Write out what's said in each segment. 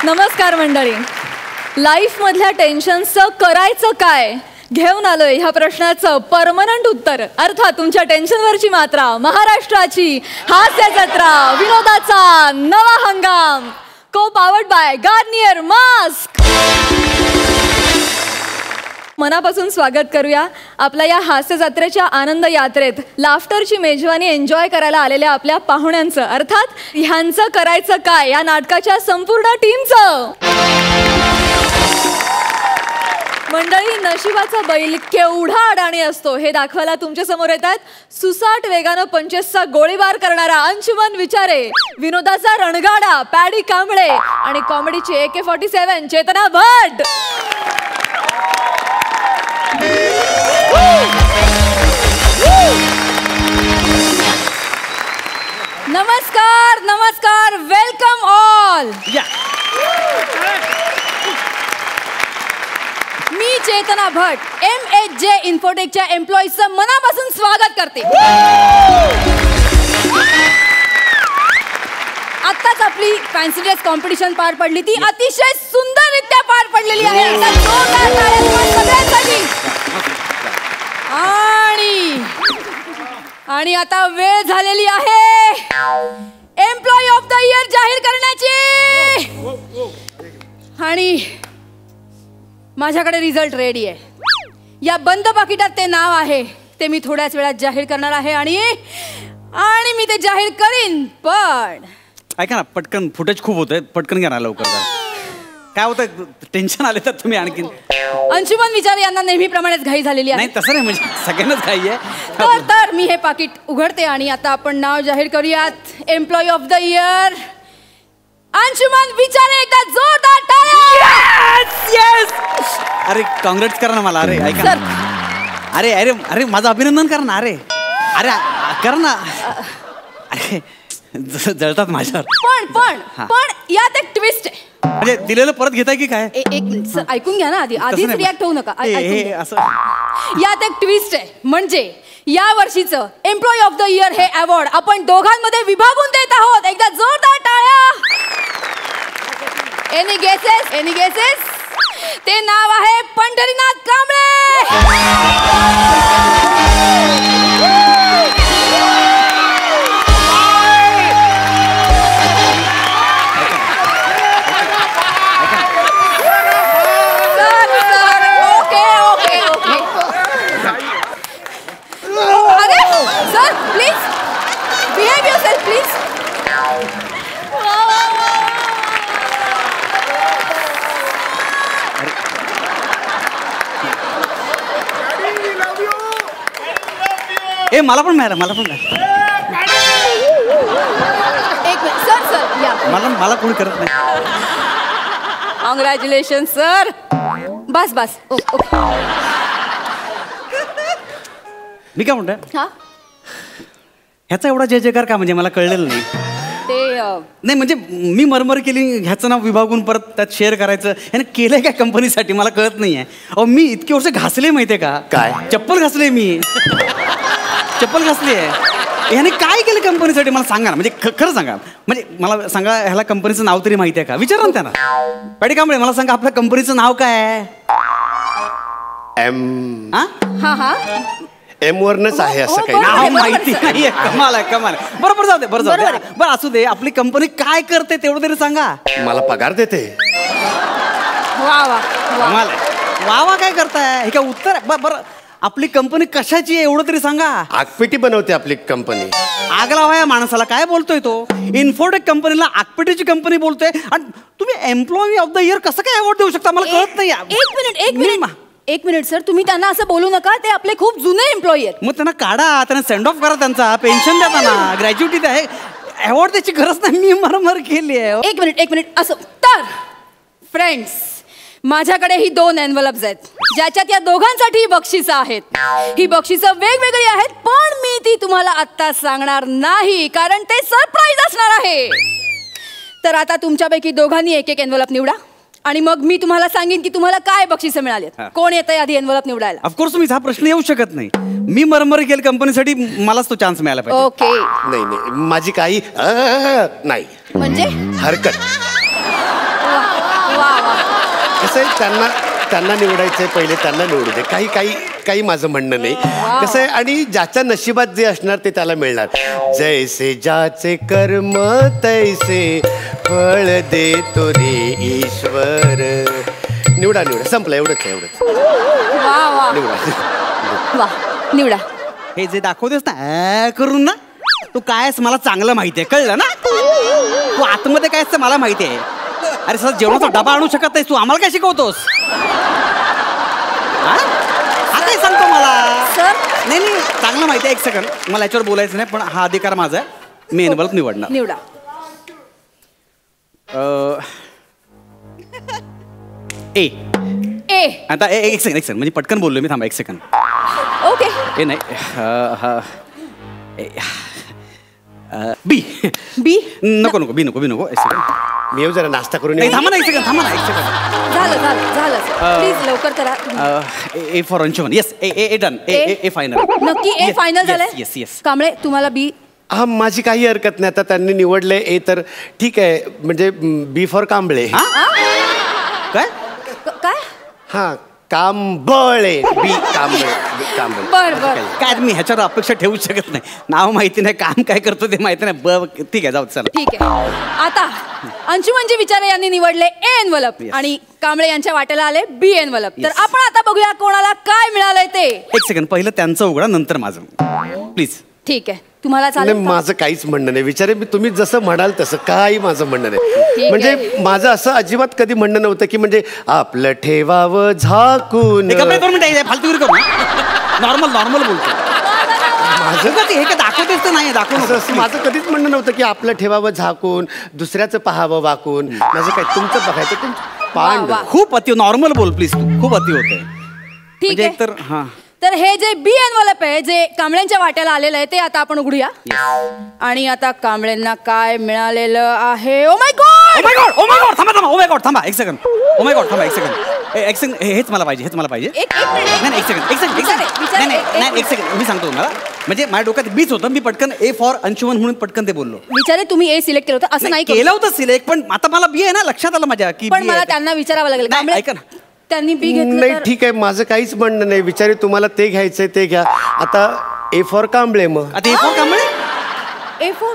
नमस्कार मंडळी. लाईफ मधल्या टेन्शनचं करायचं काय घेऊन आलोय ह्या प्रश्नाचं परमनंट उत्तर अर्थात तुमच्या टेन्शनवरची मात्रा महाराष्ट्राची हास्य जत्रा विनोदाचा नवा हंगाम को पावर्ड बाय गार्नियर मास्क. मनापासून स्वागत करूया आपल्या या हास्य जत्रेच्या आनंद यात्रेत लाफ्टरची मेजवानी एन्जॉय करायला आलेल्या आपल्या पाहुण्यांचं अर्थात ह्यांचं करायचं काय या नाटकाच्या संपूर्ण टीमचं. मंडळी नशिबाचा बैल केवढा अडाणी असतो हे दाखवायला तुमच्या समोर येतात सुसाट वेगानं पंचेसचा गोळीबार करणारा अंशुमन विचारे, विनोदाचा रणगाडा पॅडी कांबळे आणि कॉमेडीची AK-47 चेतना भट. नमस्कार नमस्कार, वेलकम ऑल. मी चेतना भट MHJ इन्फोटेकच्या एम्प्लॉईजचं मनापासून स्वागत करते. आत्ताच आपली फॅन्सी ड्रेस कॉम्पिटिशन पार पडली, ती अतिशय सुंदररित्या पार पडलेली आहे. आणि आता वेळ झालेली आहे एम्प्लॉई ऑफ द इयर जाहीर करण्याची. आणि माझ्याकडे रिझल्ट रेडी आहे. या बंद पाकिटात ते नाव आहे ते मी थोड्याच वेळात जाहीर करणार आहे आणि मी ते जाहीर करीन. पण ऐका ना, पटकन फुटेज खूप होतंय, पटकन घ्या ना लवकर. काय होतं, टेन्शन आले तर तुम्ही आणखी. अंशुमन विचारे यांना नेहमीप्रमाणेच घाई झालेली आहे. नाही तसं नाही, म्हणजे सगळ्यांनाच घाई आहे. तर मी हे पाकिट उघडते आणि आता आपण नाव जाहीर करूयात employee of the year Anshuman Vichare. एकदा जोरदार टाळ्या. येस. अरे काँग्रेट्स करा ना मला. अरे ऐका, अरे अरे अरे माझं अभिनंदन करा ना. अरे अरे करा ना. अरे जळतात माझ्यावर. पण यात एक ट्विस्ट आहे. म्हणजे दिलेलं परत घेताय की काय? एक सर ऐकून घ्या ना, आधीच रिॲक्ट होऊ नका. यात एक ट्विस्ट आहे. म्हणजे या वर्षीचं एम्प्लॉई ऑफ द इयर हे अवॉर्ड आपण दोघांमध्ये विभागून देत आहोत. एकदा जोरदार टाळ्या. Any guesses? ते नाव आहे Pandharinath Kamble. Sir, please behave yourself, please. ए मला पण मिळालं. एक मिनिट सर या. मला कोणी करत नाही. Congratulation sir. बस ओके. मी काय म्हणतोय, हा ह्याचा एवढा जय जयकार का, म्हणजे मला कळलेलं नाही. ते नाही म्हणजे मी मरमर केली, ह्याचं नाव विभागून परत त्यात शेअर करायचं. ह्याने केलंय काय कंपनीसाठी मला कळत नाहीये. अहो मी इतके वर्ष घासले माहितीये का? काय चप्पल घासले मी. चप्पल घासली आहे. ह्याने काय केलं कंपनीसाठी मला सांगा ना. म्हणजे खरं सांगा, म्हणजे मला सांगा ह्याला कंपनीचं नाव तरी माहिती आहे का? विचारा ना त्यांना. पॅडी कांबळे मला सांगा आपल्या कंपनीचं नाव काय आहे? हा M वरनच आहे असं काही नाव माहिती नाहीये. कमाल आहे. बरोबर जाऊ दे. बरं असू दे. आपली कंपनी काय करते तेवढं तरी सांगा. मला पगार देते. कमाल आहे. वा काय करताय? हे काय उत्तर आहे? बरं आपली कंपनी कशाची आहे एवढं तरी सांगा. आगपेटी बनवते आपली कंपनी. आग लावा या माणसाला. काय बोलतोय तो? इन्फोटेक कंपनीला आगपेटीची कंपनी बोलतोय आणि तुम्ही एम्प्लॉई ऑफ द इयर कसं काय अवॉर्ड देऊ शकता? मला कळत नाही. एक मिनिट सर, तुम्ही त्यांना असं बोलू नका. ते आपले खूप जुने एम्प्लॉई आहेत. मग त्यांना काढा, त्यांना सेंड ऑफ करा, त्यांचा पेन्शन द्या, त्यांना ग्रॅज्युटी द्या. अवॉर्ड त्याची गरज नाही. मी मरमर केली आहे. एक मिनिट असं. तर फ्रेंड्स, माझ्याकडे ही 2 एन्व्हलप्स आहेत ज्याच्यात या दोघांसाठी बक्षिसं आहेत. ही बक्षिसं वेगवेगळी आहेत पण मी ती तुम्हाला आत्ता सांगणार नाही कारण ते सरप्राईज असणार आहे. तर आता तुमच्यापैकी दोघांनी एक एन्व्हलप निवडा आणि मग मी तुम्हाला सांगेन की तुम्हाला काय बक्षिसं मिळाली. कोण येतंय आधी एन्व्हलप निवडायला? ऑफकोर्स तुम्ही हा प्रश्न येऊ शकत नाही. मी मरमर केल कंपनीसाठी मलाच तो चान्स मिळाला पाहिजे. ओके. नाही माझी काही नाही म्हणजे हरकत. कसं आहे त्यांना निवडायचंय पहिले त्यांना निवडू दे. काही माझं म्हणणं नाही. कसं आहे आणि ज्याच्या नशिबात जे असणार ते त्याला मिळणार. जैसे ज्याचे कर्म तैसे फळ देतो रे ईश्वर. निवडा संपलं. एवढंच वा वा निवडा. वा निवडा. हे जे दाखवतेस ना करून ना, तू काय आहेस मला चांगलं माहिती आहे, कळलं ना? तू आतमध्ये काय असतं मला माहिती आहे. अरे सर जेवणाचा डबा आणू शकत नाहीस तू, आम्हाला काय शिकवतोस? हा काय सांगतो मला? सर नाही चांगलं माहिती आहे. एक सेकंड, मला याच्यावर बोलायचं नाही, पण हा अधिकार माझा आहे. मी एनवलप निवडणार. निवडा. ए ए. आता एक सेकंड म्हणजे पटकन बोललो मी. थांबा एक सेकंड. ओके. ए नाही बी. बी. नको एक सेकंड. मी येऊ जरा नाश्ता करून नाही येऊ. थांबा ना एक सेकंड. झालं प्लीज लवकर करा. A for Anshuman. Yes A done. A final. नक्की ए फायनल झालंय. येस. कांबळे तुम्हाला बी. हा माझी काही हरकत नाही. आता त्यांनी निवडले ए तर ठीक आहे. म्हणजे बी फॉर कांबळे. काय हा कांबळे. बी कांबळे. बर काय मी ह्याच्यावर अपेक्षा ठेवू शकत नाही. नाव माहिती नाही, काम काय करतो ते माहिती नाही. ठीक आहे जाऊ चला. ठीक आहे. आता अंशुमनजी विचारे यांनी निवडले ए एनवलप आणि कांबळे यांच्या वाट्याला आले बी एनवलप. तर आपण आता बघूया कोणाला काय मिळालंय ते. एक सेकंड, पहिलं त्यांचं उघडा नंतर माझं प्लीज. ठीक आहे. तुम्हाला चालेल का? माझं काहीच म्हणणं नाही. विचारे मी तुम्ही जसं म्हणाल तसं काही माझं म्हणणं नाही. आहे. म्हणजे माझं असं अजिबात कधी म्हणणं नव्हतं की म्हणजे आपलं ठेवावं झाकून. फालतूगिरी करू. नॉर्मल बोलतो. माझं का हे काय दाखवतेच तर नाही असं माझं कधीच म्हणणं नव्हतं की आपलं ठेवावं झाकून दुसऱ्याचं पाहावं वाकून. माझं काय तुमचं बघायचं तुमचं पांड. खूप अति नॉर्मल बोल प्लीज. तू खूप अति होते. ठीक आहे. तर हा तर हे जे बी एनवलप आहे जे कांबळ्यांच्या वाट्याला आलेलं आहे ते आता आपण उघडूया. आणि आता कांबळ्यांना काय मिळालेलं आहे. ओ माय गॉड थांबा एक सेकंड. ओ माय गॉड थांबा एक सेकंड. हेच मला पाहिजे. एक मिनिट. नाही एक सेकंड मी सांगतो तुम्हाला. म्हणजे माझ्या डोक्यात बीच होतं. मी पटकन ए फॉर अंशुमन म्हणून पटकन ते बोललो. विचारे तुम्ही ए सिलेक्ट केलं होतं असं नाही केलं होतं सिलेक्ट, पण आता मला बी आहे ना लक्षात आलं माझ्या की पण मला त्यांना विचारावं लागेल. कांबळे ऐका ना, त्यांनी बी घेतलं नाही तर- ठीक आहे. माझं काहीच म्हणणं नाही. विचारे तुम्हाला ते घ्यायचंय ते घ्या. आता ए फॉर कांबळे. मग आता A for Kamble. A four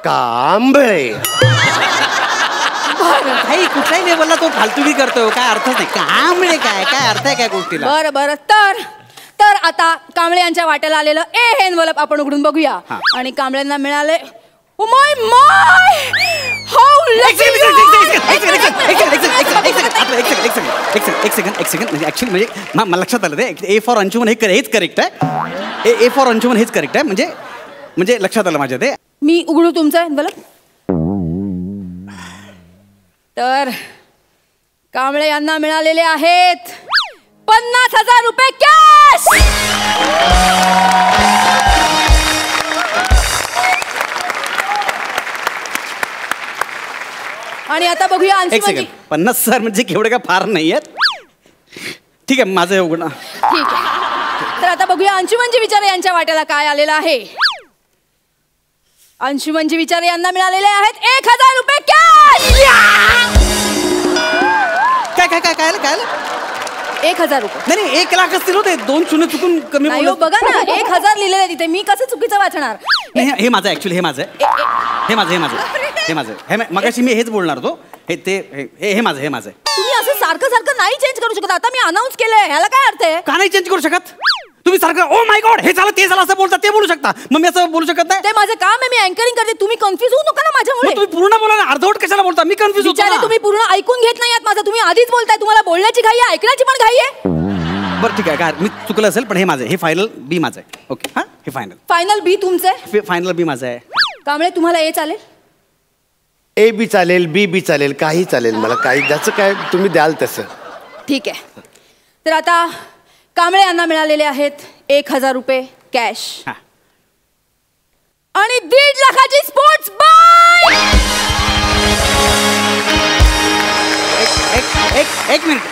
Kamble. काही कुठल्याही लेवलला तो फालतुगी करतोय. काय अर्थ नाही. कांबळे काय अर्थ आहे काय गोष्टीला. बरं तर आता कांबळे यांच्या वाट्याला आलेलं ए हे एनवलप आपण उघडून बघूया. आणि कांबळ्यांना मिळाले ओ माय हाऊ एक सेकंड म्हणजे ऍक्च्युली म्हणजे मला लक्षात आलं ते ए फॉर अंशुमन हेच करेक्ट आहे. ए फॉर अंशुमन हेच करेक्ट आहे. म्हणजे लक्षात आलं माझ्या ते. मी उघडू तुमचं एनवलप. तर कांबळे यांना मिळालेले आहेत 50,000 रुपये कॅश. आणि आता बघूया एक अंशुमनजी. सेकंड. 50,000 म्हणजे केवढे का फार नाही आहेत. ठीक आहे माझं उघडा. ठीक आहे. तर आता बघूया अंशुमनजी विचारे यांच्या वाट्याला काय आलेलं आहे. अंशुमनजी विचारे यांना मिळालेले आहेत 1,000 रुपये कॅश. काय 1,000 रुपये. नाही 1 लाख असतील होते. 2 शून्य चुकून कमी नाही हो, बघा ना 1,000 लिहिलेलं तिथे. मी कसं चुकीचं वाचणार. हे माझं ऍक्च्युली हे माझं मगाशी मी हेच बोलणार होतो. हे माझं तुम्ही असं सारखं नाही चेंज करू शकत. आता मी अनाऊन्स केलंय ह्याला काय अर्थ आहे. का नाही चेंज करू शकत तुम्ही? सारखं ओ माय गॉड हे झालं ते झालं असं बोलता ते बोलू शकता. मग मी असं बोलू शकत नाही. ते माझं काम आहे. मी अँकरिंग करते. तुम्ही कन्फ्युज होऊ नका ना माझ्यामुळे. तुम्ही पूर्ण बोला ना. अर्धवट कशाला बोलता? मी कन्फ्युज होतो विचारे तुम्ही पूर्ण ऐकून घेत नाही आहात माझं. तुम्ही आधीच बोलताय. तुम्हाला बोलण्याची घाई आहे, ऐकण्याची पण घाई आहे. बरं ठीक आहे. काय मी चुकलं असेल पण हे माझं हे फायनल बी माझं आहे. ओके हा हे फायनल बी तुमचं. फायनल बी माझं आहे. कांबळे तुम्हाला ए चालेल. ए बी चालेल बी बी चालेल काही चालेल मला. काही ज्याचं काय तुम्ही द्याल तसं. ठीक आहे. तर आता कांबळे यांना मिळालेले आहेत 1,000 रुपये कॅश हा. आणि 1.5 लाखाची स्पोर्ट्स बाईक. एक मिनिट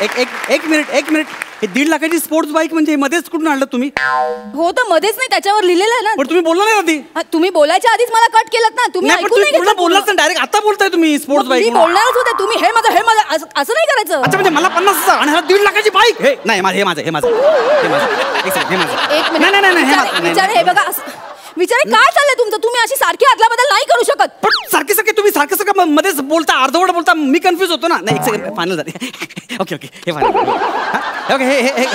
हे 1.5 लाखाची स्पोर्ट्स बाईक म्हणजे मध्येच कुठून आणलं तुम्ही? हो तर मध्येच नाही, त्याच्यावर लिहिलेलं आहे ना. पण तुम्ही बोलला नाही आधी. तुम्ही बोलायच्या आधीच मला कट केलं ना. तुम्ही नाही, पण ऐकून नाही तुम्ही घेतलं बोललाच ना डायरेक्ट. आता बोलताय तुम्ही स्पोर्ट्स मग मी बाईक. बोलणारच होते. तुम्ही हे माझं असं नाही करायचं. अच्छा म्हणजे मला 50,000 आणि ह्याला 1.5 लाखाची बाईक. हे नाही माझं, हे माझं एक सेकंड, हे माझं. एक मिनिट. नाही हे माझं. विचारे हे बघा विचारे काय चाललंय तुमचं? तुम्ही अशी सारखी आदलाबदल नाही करू शकत. पण सारखे तुम्ही सारखं मध्येच बोलता, अर्धवट बोलता, मी कन्फ्युज होतो ना. नाही एक सेकंड, फायनल झाले. ओके हे फायनल. ओके हे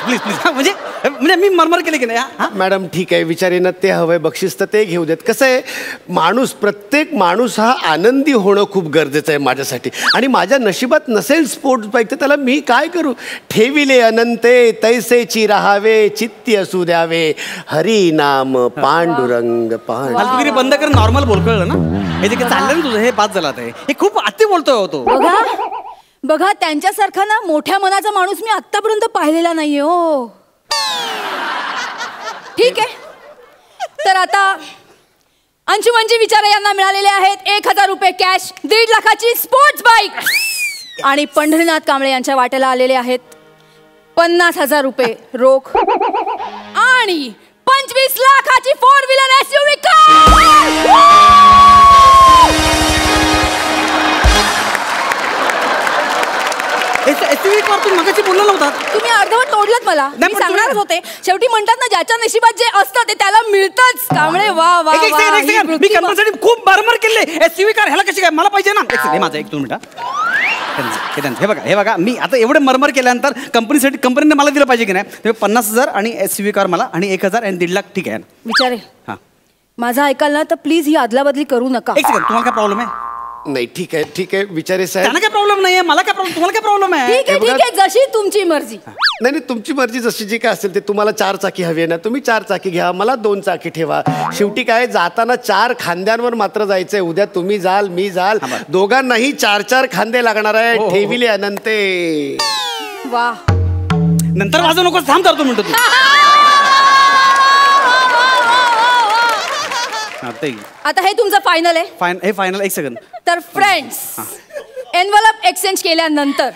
प्लीज म्हणजे मी मरमर केले की नाही. मॅडम ठीक आहे, विचारेनं ते हवंय बक्षीस तर ते घेऊ देत. कसं आहे, प्रत्येक माणूस हा आनंदी होणं खूप गरजेचं आहे माझ्यासाठी. आणि माझ्या नशिबात नसेल स्पोर्ट्स बाईक तर त्याला मी काय करू? ठेविले अनंते तैसेची राहावे, चित्ती असू द्यावे, हरी नाम पांडुरंग फालतूगिरी बंद कर, नॉर्मल बोल, कळलं ना? हे जे काही चाललं ना तुझं, हे बाद झालं. हे खूप अति बोलतोय होतो. बघा त्यांच्यासारखा ना मोठ्या मनाचा माणूस मी आतापर्यंत पाहिलेला नाहीये. हो ठीक आहे, तर आता अंशुमनजी विचारे यांना मिळालेले आहेत 1,000 रुपये कॅश, 1.5 लाखाची स्पोर्ट्स बाईक. आणि पंढरीनाथ कांबळे यांच्या वाट्याला आलेले आहेत 50,000 रुपये रोख आणि 25 लाखाची 4 wheeler SUV car. SUV car तुम्ही मगाशी बोलला नव्हता. तुम्ही अर्धवट तोडलत मला. मी सांगणारच होते. शेवटी म्हणतात ना, ज्याच्या नशिबात जे असतं ते त्याला मिळतच. कांबळे वा वा. मी कन्फर्मसाठी खूप मरमर केले. SUV कार ह्याला कशी काय? मला पाहिजे ना. हे माझं 1-2 मिनिटं. हे बघा मी आता एवढे मरमर केल्यानंतर कंपनीने मला दिलं पाहिजे की नाही? 50,000 आणि SUV कार मला आणि 1,000 आणि 1.5 लाख. ठीक आहे विचारे. हां माझा ऐकाल ना तर प्लीज ही अदलाबदली करू नका. एक सेकंड, तुम्हाला काय प्रॉब्लेम आहे? नाही ठीक आहे विचारे साहेब. त्यांना काय प्रॉब्लेम नाही, मला काय प्रॉब्लेम, तुम्हाला काय प्रॉब्लेम आहे? ठीक आहे जशी तुमची मर्जी. नाही तुमची मर्जी जशी जी काय असेल ते. तुम्हाला 4 चाकी हवी आहे ना, तुम्ही 4 चाकी घ्या, मला 2 चाकी ठेवा. शेवटी काय, जाताना 4 खांद्यांवर मात्र जायचंय. उद्या तुम्ही जाल, मी जाल, दोघांनाही 4 खांदे लागणार आहे. ठेविले अनंते. वा, नंतर वाजवू नको, थांब करतो म्हणतो तू. आता हे तुमचं फायनल आहे. हे फायनल. एक सेकंड. तर फ्रेंड्स, एनव्हलप एक्सचेंज केल्यानंतर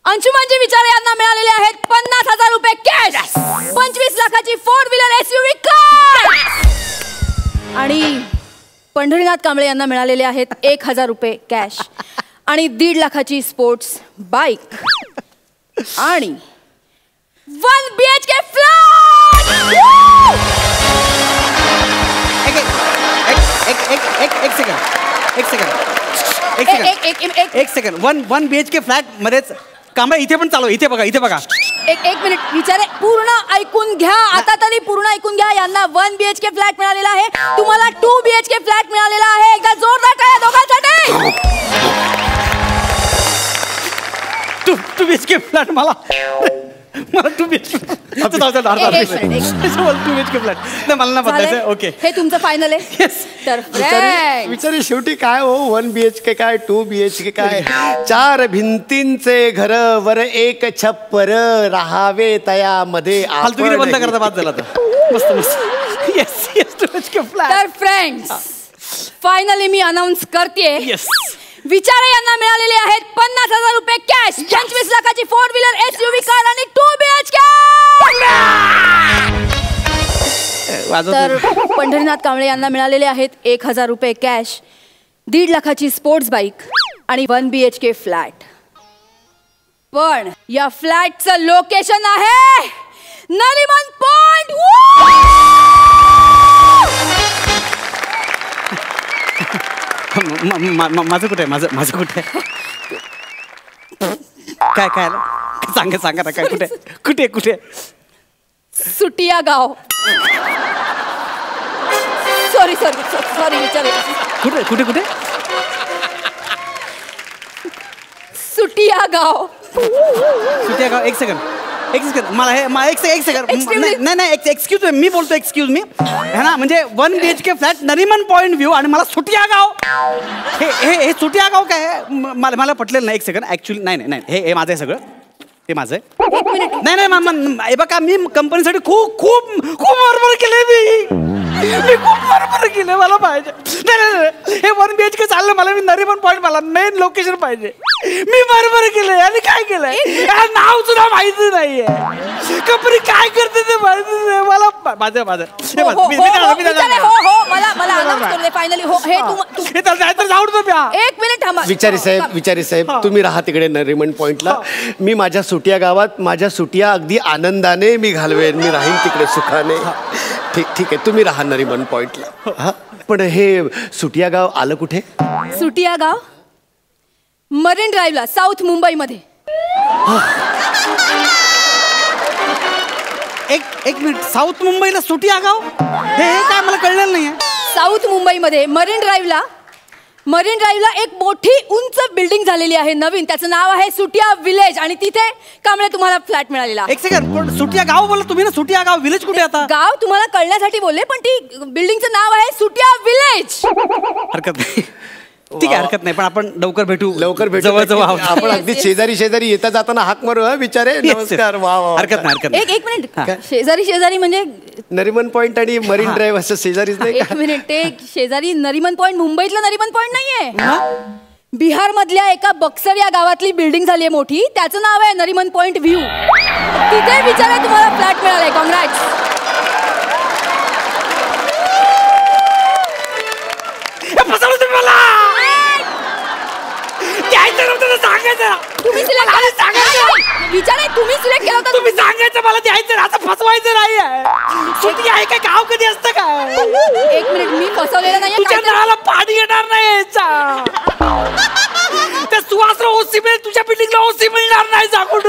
अंशुमनजी विचारे यांना मिळालेले आहेत 50,000 रुपये कॅश, 25 लाखाची 4 व्हीलर SUV कार आणि पंढरीनाथ कांबळे यांना मिळालेले आहेत 1,000 रुपये कॅश आणि 1.5 लाखाची स्पोर्ट्स बाईक आणि 1 BHK फ्लॅट. एक सेकंड. 1 BHK फ्लॅट मध्येच कांबळे इथे पण चालू. इथे बघा एक मिनिट विचारे, पूर्ण ऐकून घ्या. आता तरी पूर्ण ऐकून घ्या. यांना 1 BHK फ्लॅट मिळालेला आहे, तुम्हाला 2 BHK फ्लॅट मिळालेला आहे. एकदा जोरदार काय दोघांसाठी. 2 BHK फ्लॅट मला 2 BHK फ्लॅट नाही, मला ना बदलायचं. ओके, हे तुमचं फायनल आहे. तर विचारे शेवटी काय हो, 1 BHK काय, 2 BHK काय, 4 भिंतींचे घर वर 1 छप्पर राहावे तयामध्ये. फालतूगिरी बंद करता, बाद झाला मस्त. Yes 2 BHK flat. तर फ्रेंड्स, फायनली मी अनाउन्स करते, विचारे यांना मिळालेले आहेत 50,000 रुपये कॅश, 25 लाखाची 4 व्हीलर SUV कार आणि 2 BHK. तर पंढरीनाथ कांबळे यांना मिळालेले आहेत 1,000 रुपये कॅश, 1.5 लाखाची स्पोर्ट्स बाईक आणि 1 BHK फ्लॅट. पण या फ्लॅटचं लोकेशन आहे नरिमन पॉइंट. माझं कुठे आहे? माझं कुठे आहे? काय सांगा ना, काय कुठे? सुटिया गाव. सॉरी विचारे. कुठे? सुटिया गाव. एक सेकंड. मला हे एक सेकंड. नाही एक्सक्यूज मी बोलतो. एक्सक्यूज मी है ना, म्हणजे 1 BHK flat, Nariman point view आणि मला सुटिया गाव. हे सुटिया गाव काय मला पटलेलं नाही. एक सेकंड. ऍक्च्युली नाही हे माझं आहे सगळं. हे माझं आहे. नाही बघा, मी कंपनीसाठी खूप बरोबर केले. मी खूप बरोबर केलं. मला पाहिजे. नाही हे 1 BHK चाललं मला. मी नरिमन पॉइंट, मला मेन लोकेशन पाहिजे. मी बरोबर केलंय आणि काय केलंय याला नाव सुद्धा माहिती नाहीये. कंपनी काय करते ते माहिती नाही मला. माझं माझं हे बघ, मी जाणार, मी जाणार. मला announce करू दे finally. हो, हे हे तर जायचं जाऊ दे प्या. एक मिनिट थांबा. विचारी साहेब तुम्ही राहा तिकडे नरिमन पॉइंटला. मी माझ्या सुटिया गावात माझ्या सुटिया अगदी आनंदाने मी घालवेन. मी राहीन तिकडे सुखाने. ठीक आहे तुम्ही राहा नरिमन पॉइंटला. हा पण हे सुटिया गाव आलं कुठे? सुटिया गाव मरीन ड्राईव्हला, साऊथ मुंबईमध्ये. एक मिनिट, साऊथ मुंबईला सुटिया गाव हे काय मला कळलेलं नाहीये. साऊथ मुंबईमध्ये मरीन ड्राईव्हला एक मोठी उंच बिल्डिंग झालेली आहे नवीन. त्याचं नाव आहे सुटिया विलेज आणि तिथे कांबळे तुम्हाला फ्लॅट मिळालेला. एक सेकंड, पण सुटिया गाव बोला तुम्ही ना. सुटिया गाव विलेज कुठे आता? गाव तुम्हाला कळण्यासाठी बोलले, पण ती बिल्डिंगचं नाव आहे सुटिया विलेज. हरकत नाही, ठीक आहे, हरकत नाही. पण आपण लवकर भेटू जवळ आपण अगदी शेजारी येता जाताना हाक मारू. विचारे नमस्कार. वा हरकत नाही. एक मिनिट, शेजारी म्हणजे नरिमन पॉइंट आणि मरीन ड्राईव्ह असं शेजारीच नाही. एक मिनिट, ते शेजारी नरिमन पॉइंट मुंबईतला नरिमन पॉइंट नाहीये. बिहार मधल्या एका बक्सर या गावातली बिल्डिंग झाली आहे मोठी. त्याचं नाव आहे नरिमन पॉइंट व्ह्यू. तिथे विचारा तुम्हाला फ्लॅट मिळालाय. कॉंग्रॅट्स. तुम्ही सिलेक्ट केलं होतं. तुम्ही सांगायचं मला द्यायचं, असं फसवायचं नाही. सुटी आहे काय? गाव कधी असतं का? एक मिनिट, मी फसवलेलं नाही. तुझ्या नळाला पाणी येणार नाही. त्या सुहासला ओसी मिळेल, तुझ्या बिल्डिंगला ओसी मिळणार नाही. सांगून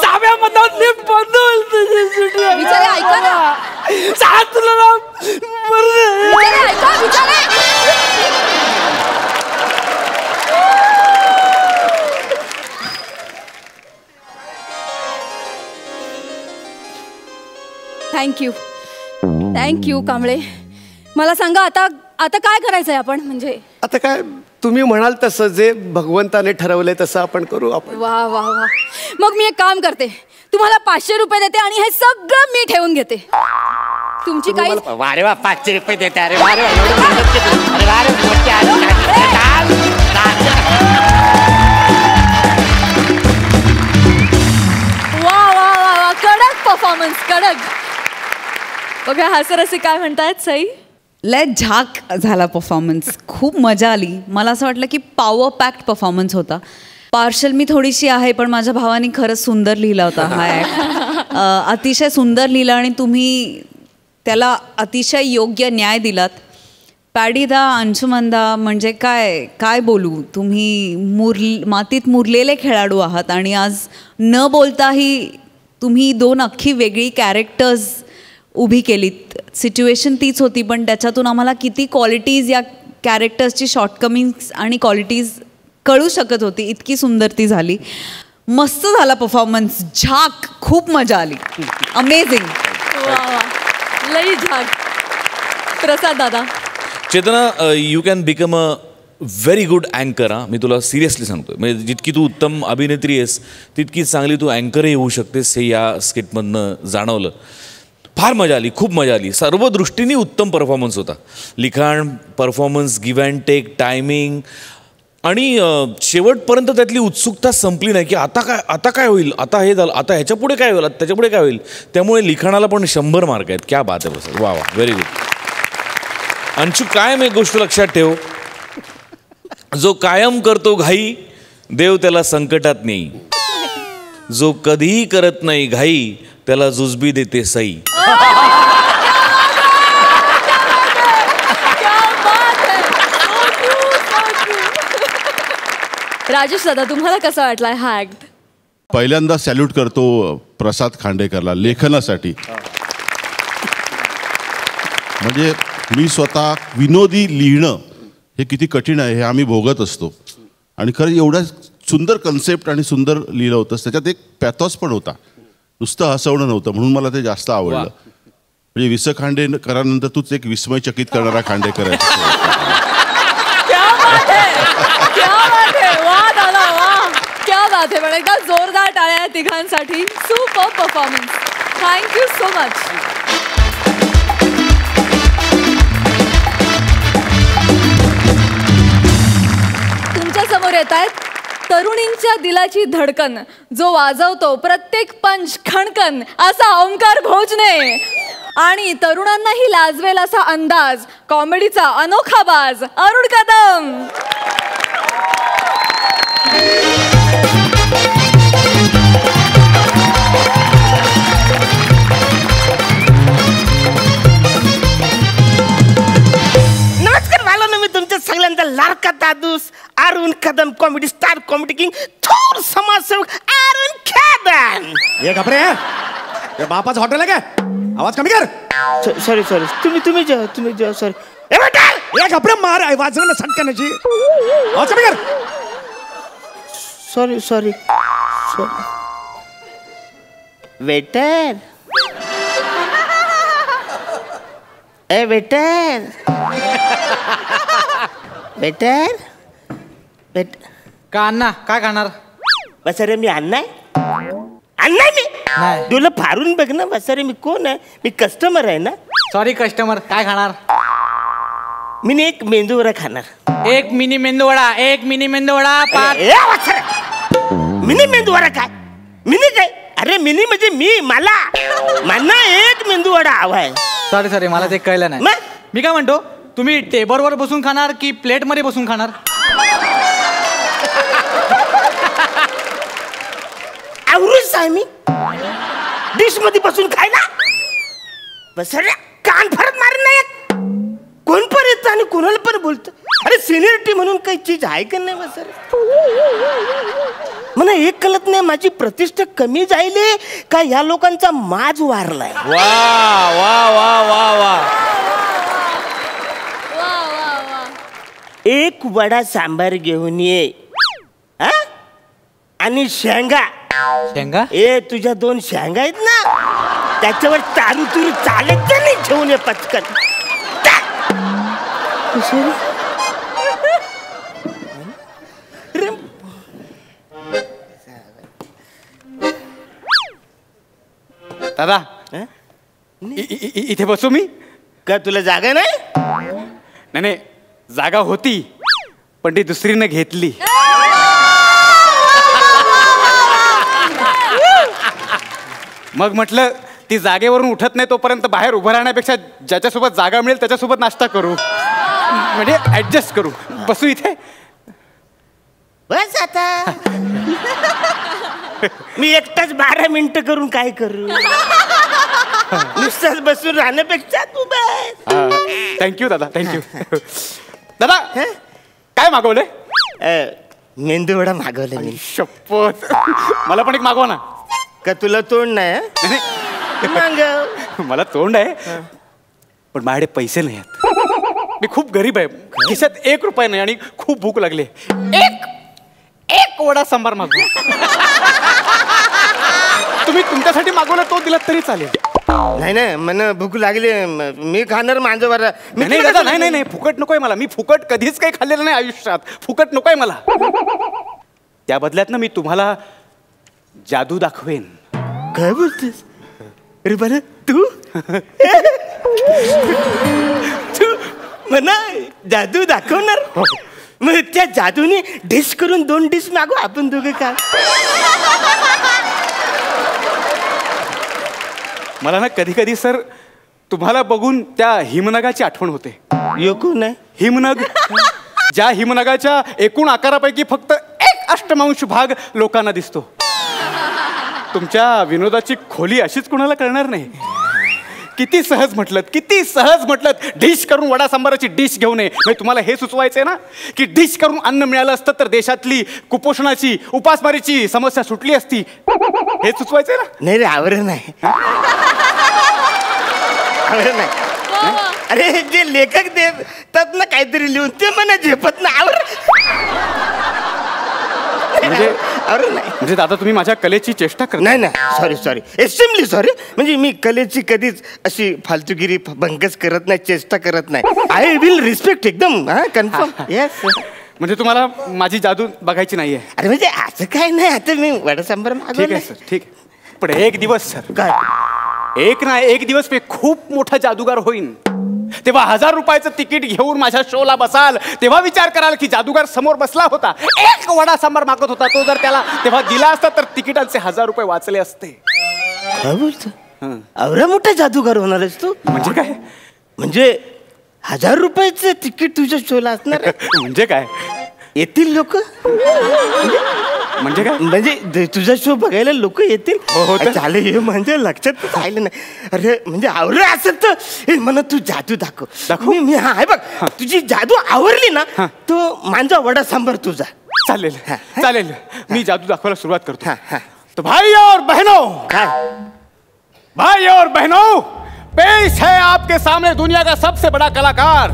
साव्यामधून लिफ्ट बंद होईल. विचारे ऐका ना. सांग तुला थँक्यू कांबळे. मला सांगा आता काय करायचंय आपण? म्हणजे आता काय तुम्ही म्हणाल तसं, जे भगवंताने ठरवलंय तसं आपण करू. आपण वा वा वा. मग मी एक काम करते, तुम्हाला 500 रुपये देते आणि हे सगळं मी ठेवून घेते. तुमची काही वारे वा 500 रुपये देते. अरे वारे वा. कडक परफॉर्मन्स, कडक. बघा हा सर असे काय म्हणतायत. सई लय झाक झाला परफॉर्मन्स. खूप मजा आली. मला असं वाटलं की पॉवर पॅक्ड परफॉर्मन्स होता. पार्शल मी थोडीशी आहे, पण माझ्या भावाने खरंच सुंदर लिहिला होता हा ॲक्ट. अतिशय सुंदर लिहिला आणि तुम्ही त्याला अतिशय योग्य न्याय दिलात. पॅडीदा, अंशुमनदा, म्हणजे काय बोलू. तुम्ही मातीत मुरलेले खेळाडू आहात आणि आज न बोलताही तुम्ही 2 अख्खी वेगळी कॅरेक्टर्स उभी केलीत. सिच्युएशन तीच होती, पण त्याच्यातून आम्हाला किती क्वालिटीज, या कॅरेक्टर्सची शॉर्टकमिंग्स आणि क्वालिटीज कळू शकत होती. इतकी सुंदर ती झाली. मस्त झाला परफॉर्मन्स. झाक. खूप मजा आली. अमेझिंग. लई झाक. प्रसाद दादा. Chetana, you can become a very good अँकर. मी तुला सिरियसली सांगतोय. म्हणजे जितकी तू उत्तम अभिनेत्री आहेस तितकीच चांगली तू अँकरही होऊ शकतेस. हे या स्किटमधनं जाणवलं. फार मजा आली, खूप मजा आली. सर्व दृष्टीने उत्तम परफॉर्मन्स होता. लिखाण, performance, give and take, timing आणि शेवटपर्यंत त्यातली उत्सुकता संपली नाही की आता काय होईल, आता हे झालं, आता ह्याच्यापुढे काय होईल, त्याच्यापुढे काय होईल. त्यामुळे लिखाणाला पण 100 मार्क आहेत. क्या बात आहे बस. वा वा, व्हेरी गुड. अंशू, कायम एक गोष्ट लक्षात ठेव, जो कायम करतो घाई देव त्याला संकटात नेई. जो कधीही करत नाही घाई त्याला जुजबी देते सई. राजेश दादा, तुम्हाला कसा वाटलाय हा ऍक्ट? पहिल्यांदा सॅल्यूट करतो प्रसाद खांडेकरला लेखनासाठी. म्हणजे मी स्वतः विनोदी लिहिणं हे किती कठीण आहे हे आम्ही भोगत असतो. आणि खरं एवढा सुंदर कन्सेप्ट आणि सुंदर लिहिलं होतंस. त्याच्यात एक पॅथॉस पण होता, नुसतं हसवणं नव्हतं. म्हणून मला ते जास्त आवडलं. म्हणजे विस खांडेकरानंतर तूच एक विस्मयचकित करणारा खांडेकर आहे. पण एकदा जोरदार टाळ्या तिघांसाठी. Super performance. Thank you so much. तुमच्या समोर आहेत तरुणींच्या दिलाची धडकन, जो वाजवतो प्रत्येक पंच खणकन असा ओंकार भोजने, आणि तरुणांनाही लाजवेल असा अंदाज, कॉमेडीचा अनोखा बाज अरुण कदम. नमस्कार भावांनो, मी तुमच्या सगळ्यांचा लाडका Dadus Arun Kadam, comedy star, comedy king, थोर समाजसेवक अरुण कदम. ये घाबरे हे बापाचं हॉटेल आहे काय? आवाज कमी कर. सॉरी सॉरी, तुम्ही जेवा सॉरी. ए बेटा, ये घाबरे मार वाजवलं सटकण्याची. आवाज कमी कर. Sorry waiter. ए वेटर का अण्णा काय खाणार? बसारे मी अण्णा मी तुला फारून बघ ना. बसारे मी कोण आहे? मी कस्टमर आहे ना. सॉरी कस्टमर, काय खाणार? मी एक मेंदू वडा खाणार. एक मिनी मेंदूवडा, एक मिनी मेंदूवडा. मिनी मेंदू वडा काय? मिनी काय? अरे मिनी म्हणजे मला एक मेंदू वडा हवा आहे. सॉरी मला ते कळलं नाही. मी काय म्हणतो, तुम्ही टेबलवर बसून खाणार की प्लेट मध्ये बसून खाणार? आवरूच आहे मी डिश मध्ये बसून खायला. बसऱ्या कान फरत मार नाही. कोण पण येतं आणि कोणाला पण बोलतं. अरे सिनियरिटी म्हणून काही चीज आहे का नाही? बसऱ्या मला एक कळत नाही, माझी प्रतिष्ठा कमी जायले का या लोकांचा माज वारलाय? वा वा वा वा वा. एक वडा सांबार घेऊन ये. हा? आणि शेंगा. ए तुझ्या 2 शेंगा आहेत ना, त्याच्यावर तारू तुरू चालत नाही, घेऊन ये पटकन. दादा इथे बसू मी? का तुला जागा नाही? नाही, जागा होती पण ती दुसरीनं घेतली. मग म्हटलं ती जागेवरून उठत नाही तोपर्यंत बाहेर उभं राहण्यापेक्षा ज्याच्यासोबत जागा मिळेल त्याच्यासोबत नाश्ता करू, म्हणजे ऍडजस्ट करू. बसू इथे? बस आता. मी एकटाच 12 मिनिटं करून काय करू? नुसताच बसून राहण्यापेक्षा तू बस. थँक्यू दादा, थँक्यू. दादा काय मागवलंय? मेंदू वडा मागवला मी. शपथ, मला पण एक मागवा ना. का तुला तोंड नाही? मला तोंड आहे पण माझ्याकडे पैसे नाही आहेत. मी खूप गरीब आहे, खिशात 1 रुपया नाही आणि खूप भूक लागली. एक वडा सांबार मागवा. तुम्ही तुमच्यासाठी मागवला तो दिला तरी चालेल. नाही मला भूक लागली, मी खाणार माझं बरं. नाही दादा, नाही फुकट नकोय मला. मी फुकट कधीच काही खाल्लेलं नाही आयुष्यात. फुकट नकोय मला. त्या बदल्यात ना मी तुम्हाला जादू दाखवेन. काय बोलतेस? अरे बरं, तू म्हणा जादू दाखवणार? मग त्या जादूने डिश करून 2 डिश मागू आपण दोघे का? मला ना कधी कधी सर तुम्हाला बघून त्या हिमनगाची आठवण होते. कोण आहे हिमनग? ज्या हिमनगाच्या एकूण आकारापैकी फक्त 1/8 भाग लोकांना दिसतो. तुमच्या विनोदाची खोली अशीच कुणाला कळणार नाही. किती सहज म्हटलं डिश करून वडा सांबाराची डिश घेऊन ये. तुम्हाला हे सुचवायचंय ना की डिश करून अन्न मिळालं असतं तर देशातली कुपोषणाची, उपासमारीची समस्या सुटली असती. हे सुचवायचंय ना? नाही रे, आवरण नाही. अरे जे लेखक देतात ना काहीतरी लिहून, ते मला झेपत ना. म्हणजे दादा तुम्ही माझ्या कलेची चेष्टा करता? नाही सॉरी एक्स्ट्रीमली सॉरी. म्हणजे मी कलेची कधीच अशी फालतूगिरी भंगच करत नाही, चेष्टा करत नाही. आय विल रिस्पेक्ट एकदम कन्फर्म. येस. म्हणजे तुम्हाला माझी जादू बघायची नाहीये? अरे म्हणजे असं काय नाही. आता मी वडा सांबार मागवला. ठीक आहे सर, ठीक आहे. पण एक दिवस सर, काय? एक दिवस मी खूप मोठा जादूगार होईन तेव्हा 1000 रुपयाचं तिकीट घेऊन माझ्या शोला बसाल, तेव्हा विचार कराल की जादूगार समोर बसला होता, एक वडा सांबार मागत होता, तो जर त्याला तेव्हा दिला असता तर तिकिटांचे 1000 रुपये वाचले असते. काय बोलतो? एवढा मोठा जादूगार होणार आहेस तू? म्हणजे काय? म्हणजे 1000 रुपयाचं तिकीट तुझ्या शोला असणार आहे? म्हणजे काय? येतील लोक? म्हणजे काय? म्हणजे तुझा शो बघायला लोक येतील? हो तर. चालेल, हे म्हणजे लक्षात राहिलं नाही. अरे म्हणजे आवडलं असेल तर हे मला तू जादू दाखव. मी हा आहे बघ, तुझी जादू आवडली ना, तो माझा वडा सांबार तुझा. चालेल चालेल, मी जादू दाखवायला सुरुवात करतो. तो भाई और बहनों, भाई और बहनों, पेश है आपके सामने दुनिया का सबसे बड़ा कलाकार.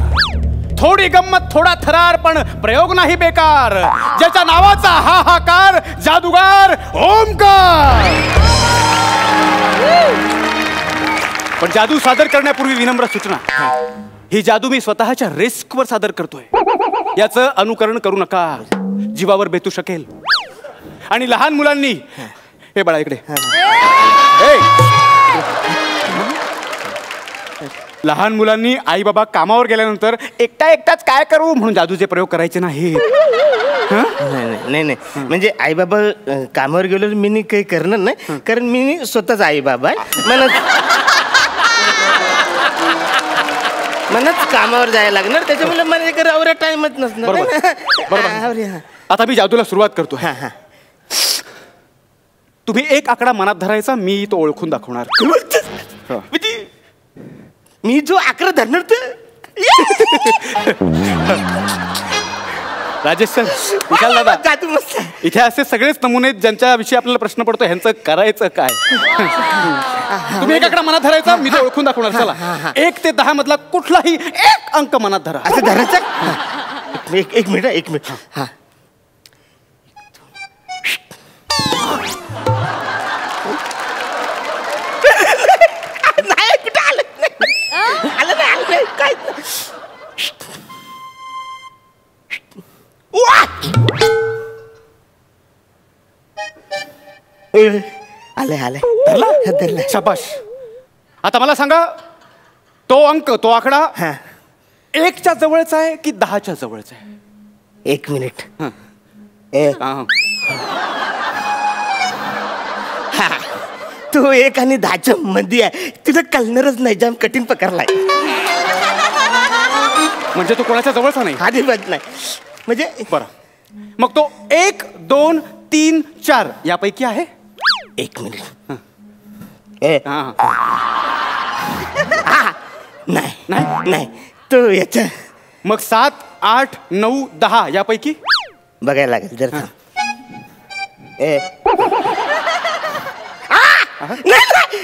थोडी गंमत थोडा थरार पण प्रयोग नाही बेकार, ज्याच्या नावाचा हाहाकार जादूगार ओमकार. पण जादू सादर करण्यापूर्वी विनम्र सूचना, ही जादू मी स्वतःच्या रिस्कवर सादर करतोय. याचं अनुकरण करू नका, जीवावर बेतू शकेल. आणि लहान मुलांनी, हे बाळा इकडे, लहान मुलांनी आई बाबा कामावर गेल्यानंतर एकटाच काय करू म्हणून जादूचे प्रयोग करायचे नाही. नाही नाही, म्हणजे आई बाबा कामावर गेलो मी नाही काही करणार नाही, कारण मी स्वतःच आई बाबा आहे. मलाच कामावर जायला लागणार, त्याच्यामुळे मला करावर टाइमच नसणार. बरोबर. आता मी जादूला सुरुवात करतो. तुम्ही एक आकडा मनात धरायचा, मी तो ओळखून दाखवणार. मी जो आकडा धरणार तर राजेश सर, विशाल दादा, जादू मस्त. इथे असे सगळेच नमुने ज्यांच्याविषयी आपल्याला प्रश्न पडतो, ह्यांचं करायचं काय? तुम्ही एक आकडा मनात धरायचा, मी तो ओळखून दाखवणार. चला, 1 ते 10 मधला कुठलाही एक अंक मनात धरा. असं धरायचं? एक मिनिट. हा, नाही कुठं आलं नाही काय. आलंय धरला. शाबाश. आता मला सांगा, तो अंक, तो आकडा 1च्या जवळचा आहे की 10च्या जवळचा आहे? 1 मिनिट. तो 1 आणि 10च्या मध्ये आहे. तुला कळणारच नाही, जाम कठीण प्रकारलाय. म्हणजे तो कोणाच्या जवळचा नाही? अजिबात नाही. म्हणजे बरं, मग तो 1, 2, 3, 4 यापैकी आहे? 1 मिनिट. नाही, तो याच्या. मग 7, 8, 9, 10 यापैकी? बघायला लागेल जर.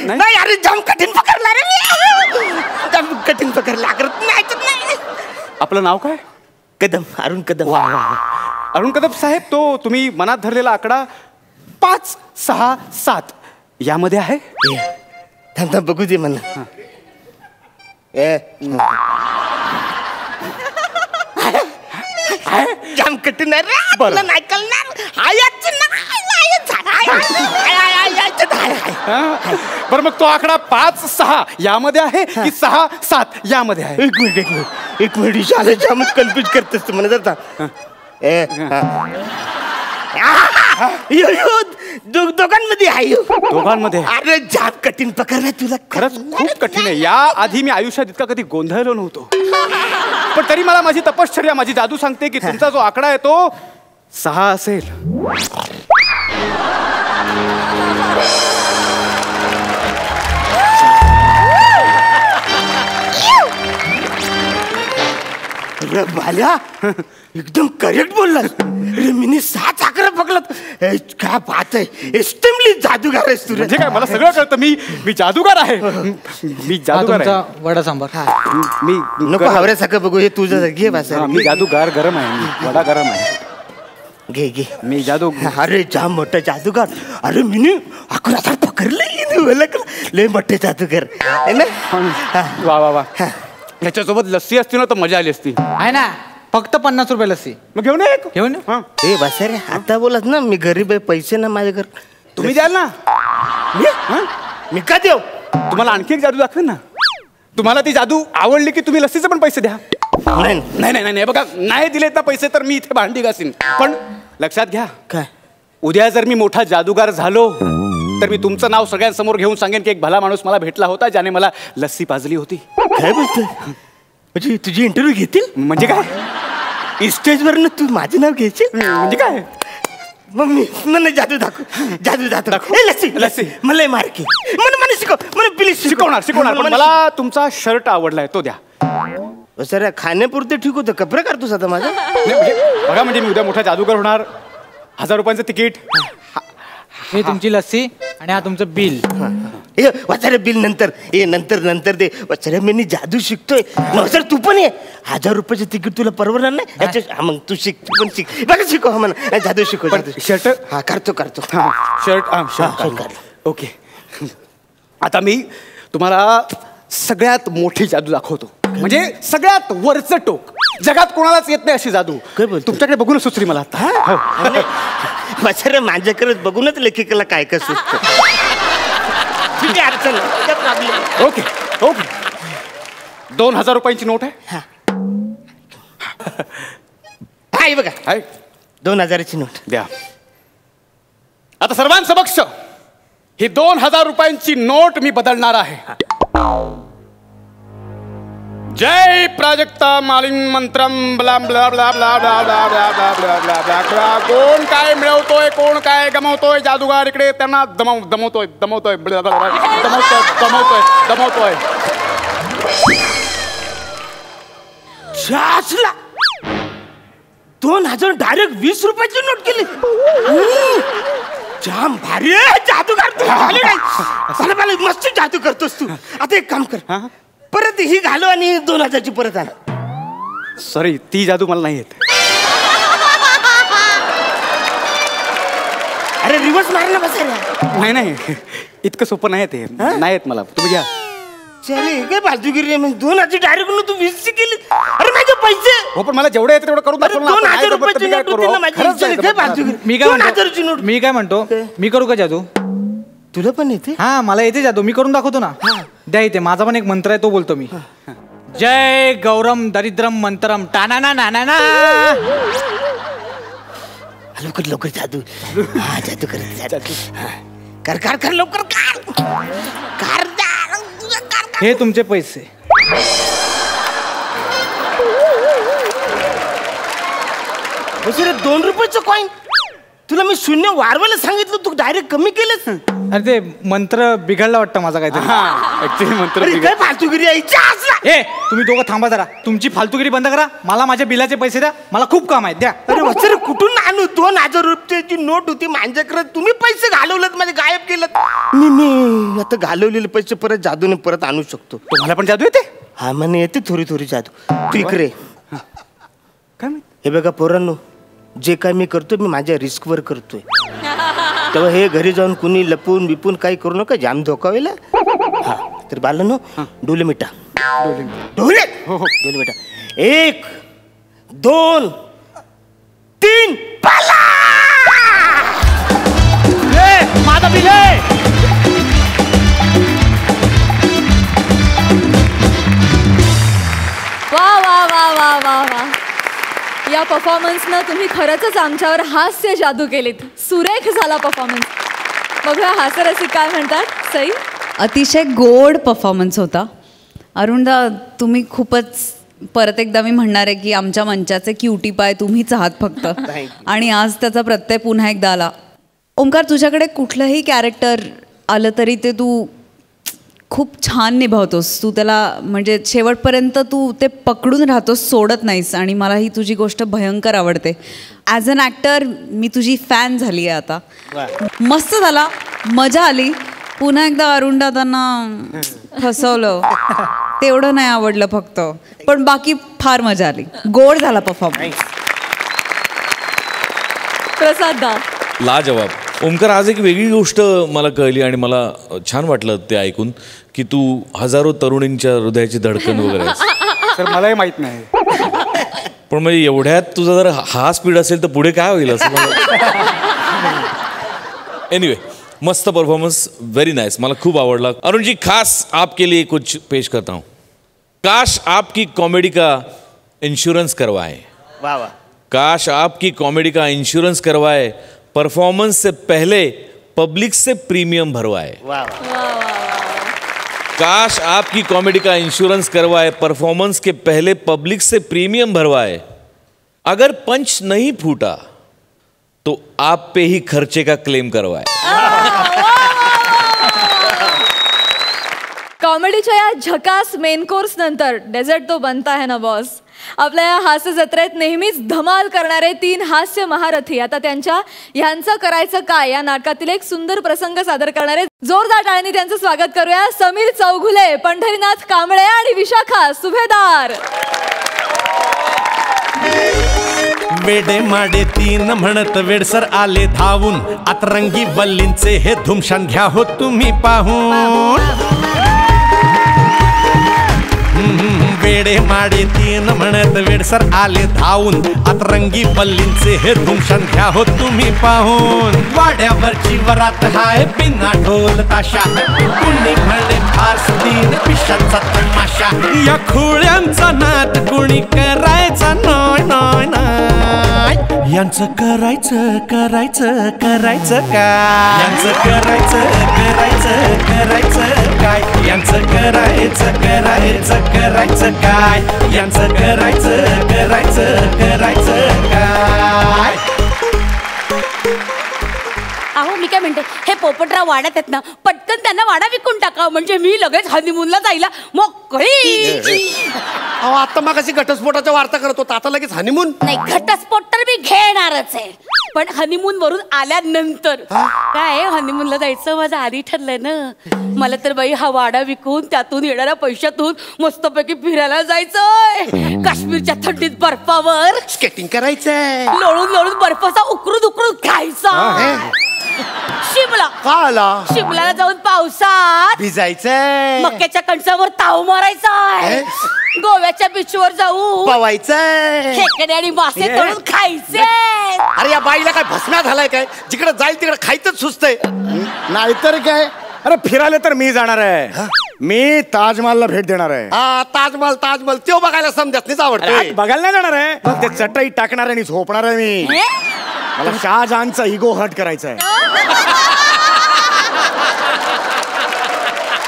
नाही अरे, जाम कठीण पकडला रे, जाम कठीण पकडला. नाही. आपलं नाव काय? कदम, अरुण कदम. अरुण कदम साहेब, तो तुम्ही मनात धरलेला आकडा 5, 6, 7 यामध्ये आहे? थांब बघू दे मला. जाम कठीण आहे रे, तुला नाही कळणार. बरं, मग तो आकडा 5, 6 यामध्ये आहे की 6, 7 यामध्ये आहे? एक मिनिट शाळे जामच कन्फ्युज करतेस तू मला. जर दोघांमध्ये आहे. दोघांमध्ये? अरे जाम कठीण प्रकार आहे. तुला खरंच खूप कठीण आहे. या आधी मी आयुष्यात इतका कधी गोंधळलो नव्हतो. पण तरी मला माझी तपश्चर्या, माझी जादू सांगते की तुमचा जो आकडा आहे तो 6 असेल. अरे बाल्या, एकदम करेक्ट बोललास. अरे मी 6 आकडा पकडलात. काय बात आहे, एक्स्ट्रीमली जादूगार आहेस तू. म्हणजे काय, मला सगळं कळतं. मी जादूगार आहे. मी जादूगार आहे. वडा सांबार. मी नको हावऱ्यासारखं बघू, हे तुझं घे बस. मी जादूगार गरम आहे. मी वडा गरम आहे. घे. मी जादू. अरे जाम मोठा जादूगार. अरे मी 11 पकडलं. लय मोठे जादूगार आहे ना. वा. ह्याच्यासोबत लस्सी असती ना तर मजा आली असती. आहे ना, फक्त 50 रुपये लस्सी. मग घेऊन ए बस रे, आता बोलत ना, मी गरीब आहे, पैसे ना माझ्या घर. तुम्ही द्याल ना? मी का देऊ? तुम्हाला आणखी एक जादू दाखवेन ना. तुम्हाला ती जादू आवडली की तुम्ही लस्सीचे पण पैसे द्या. नाही नाही नाही नाही बघा, नाही दिलेत ना पैसे तर मी इथे भांडी घासीन. पण लक्षात घ्या, काय उद्या जर मी मोठा जादूगार झालो तर मी तुमचं नाव सगळ्यांसमोर घेऊन सांगेन की एक भला माणूस मला भेटला होता ज्याने मला लस्सी पाजली होती. काय बोलतोय? म्हणजे तुझी इंटरव्ह्यू घेतील? म्हणजे काय? स्टेजवरनं तू माझं नाव घ्यायचे म्हणजे काय? मग मी मला जादू दाखव. ए, लस्सी लस्सी. मला मार्की मला शिकव, मला प्लीज शिकवणार पण मला तुमचा शर्ट आवडलाय तो द्या. सर खाण्यापुरते ठीक होतं, कपडे काढतोस आता माझा. बघा म्हणजे मी उद्या मोठा जादूगार होणार. 1000 रुपयांचं तिकीट. हे तुमची लस्सी आणि हा तुमचं बिल. ए वाचारे बिल नंतर. नंतर दे वाचारे. मी जादू शिकतोय सर, तू पण ये. 1000 रुपयाचं तिकीट तुला परवडणार नाही याच्या. मग तू शिक, तू पण शिक. बघा शिकव म्हणा, जादू शिकव. शर्ट हा काढतो शर्ट. ओके. आता मी तुम्हाला सगळ्यात मोठी जादू दाखवतो, म्हणजे सगळ्यात वरचं टोक. जगात कोणालाच येत नाही अशी जादू. काय बोलतो? तुमच्याकडे बघूनच सुचली मला आता. वाचारे माझ्याकडे बघूनच लेखिकेला काय काय सुचतं. ठीक आहे, अडचण नाही. ओके. 2000 रुपयांची नोट आहे. हा बघा, 2000ची नोट द्या. आता सर्वांसमक्ष ही 2000 रुपयांची नोट मी बदलणार आहे. जय प्राजक्ता मालिन मंत्रम blah blah blah blah blah blah blah blah blah blah blah blah. कोण काय मिळवतोय, कोण काय गमावतोय, जादूगार इकडे त्यांना दमवतोय. 2000 डायरेक्ट 20 रुपयाची नोट केली. जाम भारी जादूगार तू. मस्त जादू करतोस तू. आता एक काम कर, परत ही घालो आणि 2000ची परत आण. सॉरी, ती जादू मला नाही येत. अरे रिवर्स मारला बसा. नाही इतकं सोपं नाही ते. नाही येत मला. तुम्ही घ्या. चले काय बाजूगिरी. 2000ची डायरेक्ट तू 20ची केली. अरे माझे पैसे. हो पण मला जेवढं येतं तेवढं करून दाखवलं ना. 2000 रुपयाची नोट होती ना माझी. काय बाजूगिरी. मी काय म्हणतो, मी करू का जादू? तुला पण येते? हा मला येते जादू, मी करून दाखवतो ना. द्या इथे माझा पण एक मंत्र आहे, तो बोलतो मी. जय गौरम दरिद्रम मंत्रम टाना ना ना ना. लवकर जादू. जादू कर लवकर कर. हे तुमचे पैसे. दुसरे 2 रुपयाचं कॉईन. तुला मी शून्य वारवायला सांगितलं, तू डायरेक्ट कमी केलंस. अरे ते मंत्र बिघडला वाटतं माझा काहीतरी. ऍक्च्युली मंत्र काय फालतूगिरी आहे. हे तुम्ही दोघं थांबा जरा. तुमची फालतूगिरी बंद करा. मला माझ्या बिलाचे पैसे द्या. मला खूप काम आहे, द्या. अरे वसरे कुठून आणू? 2000 रुपयाची नोट होती माझ्याकडे. तुम्ही पैसे घालवलेत, माझे गायब केलं. मी आता घालवलेले पैसे परत जादूने परत आणू शकतो. तुम्हाला पण जादू येते? हा म्हणे येते थोडी जादू. तू इकडे. काय हे बघा पोरांनो, जे काय मी करतोय मी माझ्या रिस्कवर करतोय. तेव्हा हे घरी जाऊन कुणी लपून बिपून काही करू नका, जाम धोका होईल. हा तर बाळांनो, डोले मिठा. डोले मिठा. 1 2 3 पाला. माझा बिल आहे. वा. या परफॉर्मन्सनं तुम्ही खरंच आमच्यावर हास्य जादू केलीत. सुरेख झाला परफॉर्मन्स. बघूया हास्यरसिक काय म्हणतात. सई, अतिशय गोड परफॉर्मन्स होता. अरुणदा, तुम्ही खूपच, परत एकदा मी म्हणणार आहे की आमच्या मंचाचे क्युटी पाय तुम्हीच आहात फक्त. आणि आज त्याचा प्रत्यय पुन्हा एकदा आला. ओंकार, तुझ्याकडे कुठलंही कॅरेक्टर आलं तरी ते तू खूप छान निभावतोस. तू त्याला म्हणजे शेवटपर्यंत तू ते पकडून राहतोस, सोडत नाहीस. आणि मला ही तुझी गोष्ट भयंकर आवडते. ॲज अन ॲक्टर मी तुझी फॅन झाली आहे आता. मस्त झाला, मजा आली. पुन्हा एकदा अरुण दादांना फसवलं तेवढं नाही आवडलं फक्त, पण बाकी फार मजा आली. गोड झाला परफॉर्मन्स. प्रसाद दा. लाजवाब. ओमकार, आज एक वेगळी गोष्ट मला कळली आणि मला छान वाटलं ते ऐकून की तू हजारो तरुणींच्या हृदयाची धडकन वगैरे आहेस. सर मलाही माहित नाही. पण म्हणजे एवढ्यात तुझा जर हा स्पीड असेल तर पुढे काय होईल असं मला. एनिवे, मस्त परफॉर्मन्स, व्हेरी नाइस, मला खूप आवडला. अरुण जी, खास आपके लिए कुछ पेश करता हूँ. काश आपकी कॉमेडी का इंश्योरेंस करवाए, वा वा. काश आपकी कॉमेडी का इंश्योरेंस करवाए, परफॉर्मेंस से पहले पब्लिक से प्रीमियम भरवाए. वा वा. काश आपकी कॉमेडी का इंश्योरेंस करवाए, परफॉर्मेंस के पहले पब्लिक से प्रीमियम भरवाए. अगर पंच नहीं फूटा तो आप पे ही खर्चे का क्लेम करवाए. कॉमेडीच्या या झकास मेन कोर्स नंतर डेझर्ट तो बनता है ना बॉस. आपल्या या हास्य जत्रेत नेहमीच धमाल करणारे 3 हास्य महारथी आता त्यांच्या ह्यांचं करायचं काय या नाटकातील एक सुंदर प्रसंग सादर करणारे जोरदार टाळ्यांनी त्यांचं स्वागत करूया. समीर चौघुले, पंढरीनाथ कांबळे आणि विशाखा सुभेदार. वेडे माडे 3 म्हणत वेडसर आले धावून, अतरंगी वल्लींचे हे धुमशान घ्या हो तुम्ही पाहून. वेडे माडे 3 म्हणत वेडसर आले धावून, अतरंगी बल्लींचे हे धुमशान घ्या हो तुम्ही पाहून. वाड्यावरची वरात हाय बिना ढोल ताशा, कुणी म्हणले फारस 3 पिशाचा तमाशा. या खुळ्यांचा नाद कुणी करायचा नाय नाय नाय. यांचं करायचं करायचं करायचं काय, यांचं करायचं करायचं करायचं काय, यांचं करायचं करायचं करायचं काय, यांचं करायचं करायचं करायचं काय. अहो मी काय म्हणते, हे पोपटराव वाड्यात आहेत ना, पटकन त्यांना वाडा विकून टाका, म्हणजे मी लगेच हनीमूनला जायला मोकळी. अहो आता मग अशी घटस्फोटाच्या वार्ता करत होता, आता लगेच हनीमून. नाही, घटस्फोट तर मी घेणारच आहे, पण हनीमून वरून आल्यानंतर. काय हनीमूनला जायचं माझं आधी ठरलंय ना. मला तर बाई हा वाडा विकून त्यातून येणाऱ्या पैशातून मस्तपैकी फिरायला जायचंय. काश्मीरच्या थंडीत बर्फावर स्केटिंग करायचंय, लोळून लोळून बर्फाचा उकरून उकरून खायचा. शिमला का आला, शिमल्याला जाऊन पावसात भिजायचंय, मक्याच्या कणसावर ताव मारायचा. गोव्याच्या बीचवर जाऊन पवायचंय, खेकडे आणि मासे तळून खायचे. अरे या बाईला काय भस्म्या झालाय काय, जिकडे जाईल तिकडे खायचंच सुचतंय. नाहीतर काय. अरे फिरायला तर मी जाणार आहे, मी ताजमहलला भेट देणार आहे. हा ताजमहल, ताजमहल तो बघायला समजत आवडतोय. बघायला नाही जाणार आहे, ते चटई टाकणार आणि झोपणार आहे मी. मला शहाजहानचा इगो हर्ट करायचा आहे.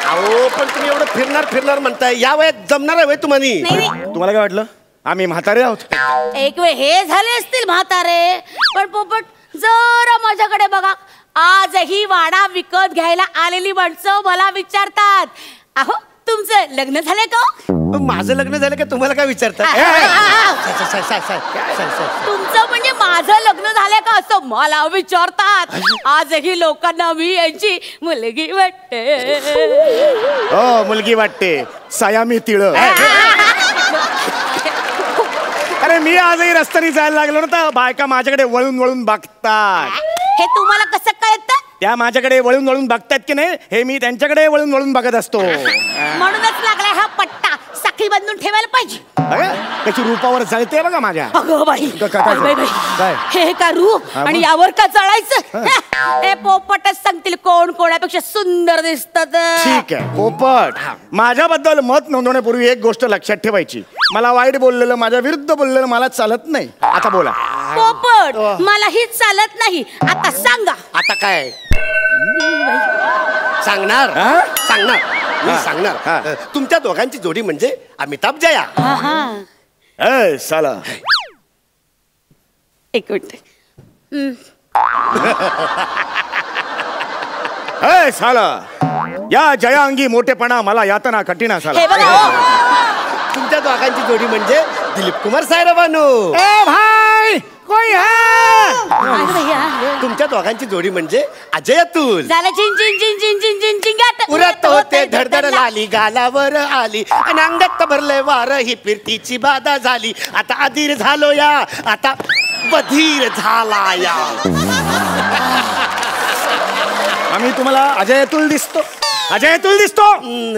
अहो पण तुम्ही एवढं फिरणार म्हणताय, या वयात जमणार आहे तुम्हाला. तुम्हाला काय वाटलं आम्ही म्हातारे आहोत? एक वेळ हे झाले असतील म्हातारे, पण पोपट जरा माझ्याकडे बघा. आजही वाडा विकत घ्यायला आलेली माणसं मला विचारतात, अहो तुमचं लग्न झालंय का? माझं लग्न झालं का तुम्हाला काय विचारतात? तुमचं म्हणजे माझं लग्न झालंय का असं मला विचारतात. आजही लोकांना मी यांची मुलगी वाटते. हो मुलगी वाटते, सायामी तिळ. अरे मी आजही रस्त्याने जायला लागलो ना तर बायका माझ्याकडे वळून वळून बघतात. हे तुम्हाला कसं कळतं? त्या माझ्याकडे वळून वळून बघतात की नाही हे मी त्यांच्याकडे वळून वळून बघत असतो. म्हणूनच लागलाय हा पट्टा, साखळी बांधून ठेवायला पाहिजे. त्याची रूपावर जळते बघा माझ्या. अगं बाई, काय? हे का रूप आणि यावर का चढायचं? हे पोपटच सांगतील कोण कोणापेक्षा सुंदर दिसतात. ठीक आहे पोपट, माझ्याबद्दल मत नोंदवण्यापूर्वी एक गोष्ट लक्षात ठेवायची, मला वाईट बोललेलं, माझ्या विरुद्ध बोललेलं मला चालत नाही. आता बोला. पोपट मलाही चालत नाही, आता सांगा. आता काय सांगणार? सांगणार मी सांगणार. तुमच्या दोघांची जोडी म्हणजे अमिताभ जया. ए साला, एक मिनिट. ए साला, या जया अंगी मोठेपणा मला यातना कठीण साला. हे बघा, तुमच्या दोघांची जोडी म्हणजे दिलीप कुमार सायराबानू. ए भाई कोई है? तुमच्या दोघांची जोडी म्हणजे अजय अतुल. झालं चिन चिन चिन चिन चिन चिन चिंगाट. उरत होते धडधड लाली गालावर आली आणि अंगात भरले वार ही फिरतीची बाधा झाली. आता अधीर झालो या, आता बधीर झाला या. आम्ही तुम्हाला अजय अतुल दिसतो? अजय अतुल दिसतो?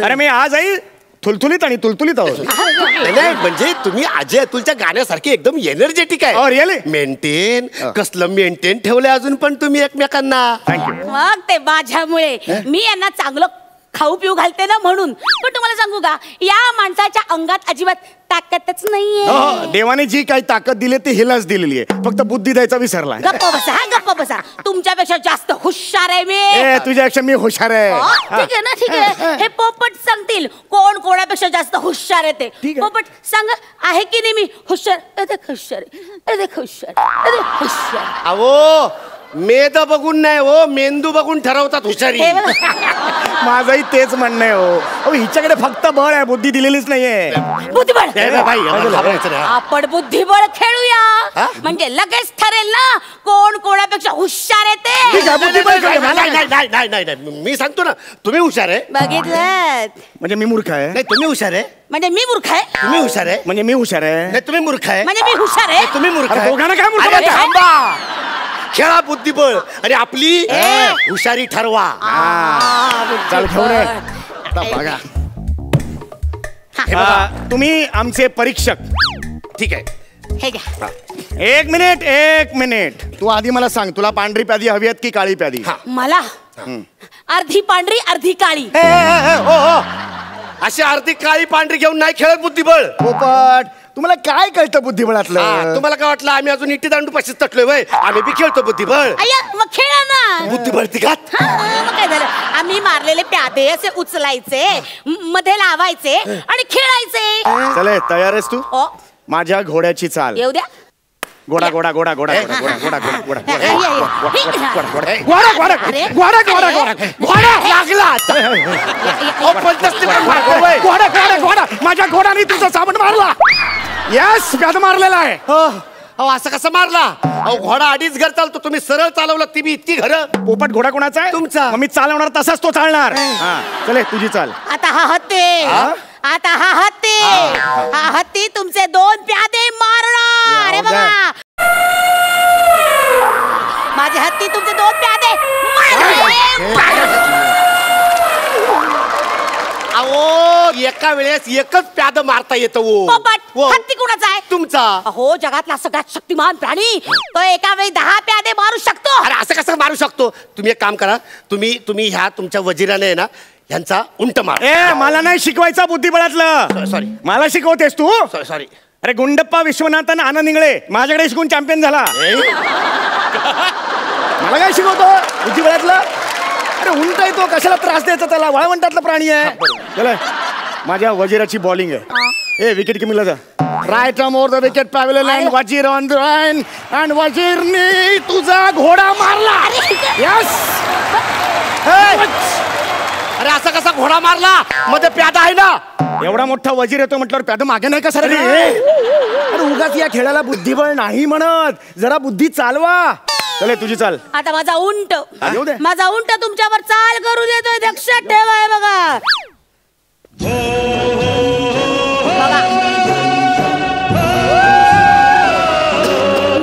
अरे मी आजही थुलथुलीत आणि तुलतुलीत आहोत. नाही म्हणजे तुम्ही अजय अतुलच्या गाण्यासारखे एकदम एनर्जेटिक आहे. रिअली मेंटेन कसलं मेंटेन ठेवलंय अजून पण तुम्ही एकमेकांना. थँक्यू. मग ते माझ्यामुळे मी यांना चांगलं खाऊ पिऊ घालते ना म्हणून. पण तुम्हाला सांगू का, या माणसाच्या अंगात अजिबात ताकदच नाहीये. देवाने जी काही ताकद दिली ती हिलाच दिलेली आहे, फक्त बुद्धी द्यायचा विसरला. गप्प बसा, हा गप्प बसा. तुमच्यापेक्षा जास्त हुशार आहे मी. तुझ्यापेक्षा मी हुशार आहे. ठीक आहे ना, ठीक आहे. हे पोपट सांगतील कोण कोणापेक्षा जास्त हुशार आहे ते. पोपट सांग, आहे की नाही मी हुशार? देख हुशार, देख हुशार, हुशार. अहो मेद बघून नाही हो, मेंदू बघून ठरवतात हुशारी. माझंही तेच म्हणणं आहे हो. हिच्याकडे फक्त बळ आहे, बुद्धी दिलेलीच नाहीये. बुद्धिबळ, आपण बुद्धिबळ खेळूया, म्हणजे लगेच ठरेल ना कोण कोणापेक्षा हुशार आहे ते. नाही, मी सांगतो ना, तुम्ही हुशार आहे. बघितलं म्हणजे मी मूर्ख आहे? नाही, तुम्ही हुशार आहे. म्हणजे मी मूर्ख आहे. तुम्ही हुशार आहे. म्हणजे मी हुशार आहे. नाही, तुम्ही मूर्ख आहे. म्हणजे मी हुशार आहे. तुम्ही मूर्ख आहे. दोघांना काय मूर्ख? अरे थांबा, खेळा बुद्धिबळ आणि आपली हुशारी ठरवा. चल घेऊन ये. बघा, तुम्ही आमचे परीक्षक. ठीक आहे. हे घ्या. एक मिनिट. तू आधी मला सांग, तुला पांढरी प्यादी हवी आहेत की काळी प्यादी? मला अर्धी पांढरी अर्धी काळी. अशी अर्धी काळी पांढरी घेऊन नाही खेळत बुद्धिबळ. पोपट, तुम्हाला काय कळतं बुद्धिबळातलं? तुम्हाला काय वाटलं आम्ही अजून इटी दांडू पाशीच तटलोय वय? आम्ही बी खेळतो बुद्धिबळ. मग खेळा ना. बुद्धिबळ तिघात. मग काय झालं, आम्ही मारलेले प्यादे असे उचलायचे, मध्ये लावायचे आणि खेळायचे. चले, तयार आहेस तू? ओ, माझ्या घोड्याची चाल. येऊ द्या. घोडा घोडा घोडा घोडा घोडा घोडा घोडा घोडा घोडा माझ्या घोडाने तुझा साबण मारला. यस, प्याद मारलेला आहे. अहो असं कसं मारला? अहो घोडा 2.5 घर चालतो, तुम्ही सरळ चालवलं ती बी इतकी घर. पोपट, घोडा कोणाचा आहे? तुमचा. मी चालवणार तसाच तो चालणार. चले, तुझी चाल. आता हा हत्ती तुमचे 2 प्यादे मारणार. अरे बघा, माझे हत्ती तुमचे 2 प्यादे अहो एका वेळेस एकच प्याद मारता येतं. पोपट, हत्ती कुणाचा आहे? तुमचा. अहो, जगातला सगळ्यात शक्तिमान प्राणी, तो एका वेळी 10 प्यादे मारू शकतो. अरे असं कसं मारू शकतो? तुम्ही एक काम करा, तुम्ही ह्या तुमच्या वजिराने आहे ना ह्यांचा उंट मार. मला नाही शिकवायचा बुद्धिबळातलं. सॉरी, मला शिकवतेस तू? सॉरी. अरे गुंडप्पा विश्वनाथन आनंद इंगळे माझ्याकडे शिकून चॅम्पियन झाला. मला काय शिकवतो बुद्धिबळातलं? अरे उंट आहे तो, कशाला त्रास द्यायचा त्याला? वाळवंटातला प्राणी आहे. चला, माझ्या वजीराची बॉलिंग आहे. विकेट की मिळलं right more the wicket pavilion and वजीर ऑन द लाइन अँड वजीरने तुझा घोडा मारला. यस. अरे असा कसा घोडा मारला? मध्ये प्यादा आहे ना. एवढा मोठा वजीर येतो म्हटल्यावर प्यादा मागे नाही का सर? अरे उगाच या खेळाला बुद्धिबळ नाही म्हणत, जरा बुद्धी चालवा. चले, तुझी चाल. आता माझा उंट तुमच्यावर चाल करू देतोय, लक्षात ठेवा. बघा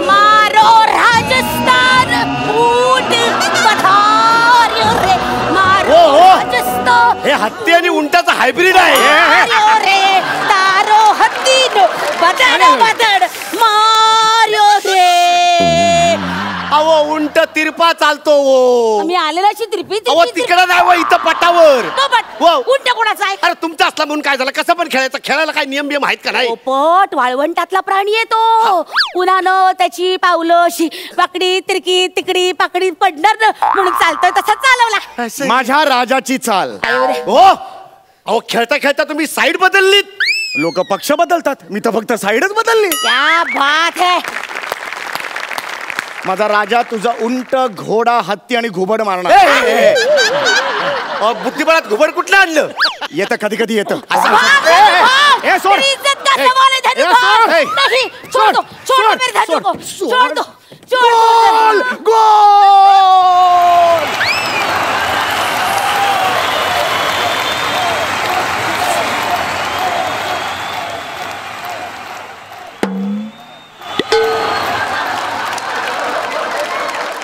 मारो राजस्थान ऊंट पधार रे, मारो राजस्थान. हे हत्ती आणि उंटाचा हायब्रिड आहे. रे तारो हत्तीन बदड मार्यो रे. अहो उंट तिरपा चालतो. मी आलेला तिरपी. अहो तिकडं नाही हो, इथं पटावर. उंट कोणाचा आहे? अरे तुमचा असला म्हणून काय झालं? कसं पण खेळायचं? खेळायला काय नियम बियम आहेत का नाही? पोपट वाळवंटातला प्राणी येतो, उन्हानं त्याची पावलं अशी वाकडी तिरकी तिकडी पाकडी पडणार ना म्हणून चालतोय तसा चालवला. माझ्या राजाची चाल. हो, अहो खेळता खेळता तुम्ही साईड बदललीत. लोक पक्ष बदलतात, मी तर फक्त साईडच बदलली. क्या बात है. माझा राजा तुझा उंट, घोडा, हत्ती आणि घुबड मारणार. बुद्धिबळात घुबड कुठलं आणलं? येतं कधी कधी येतं.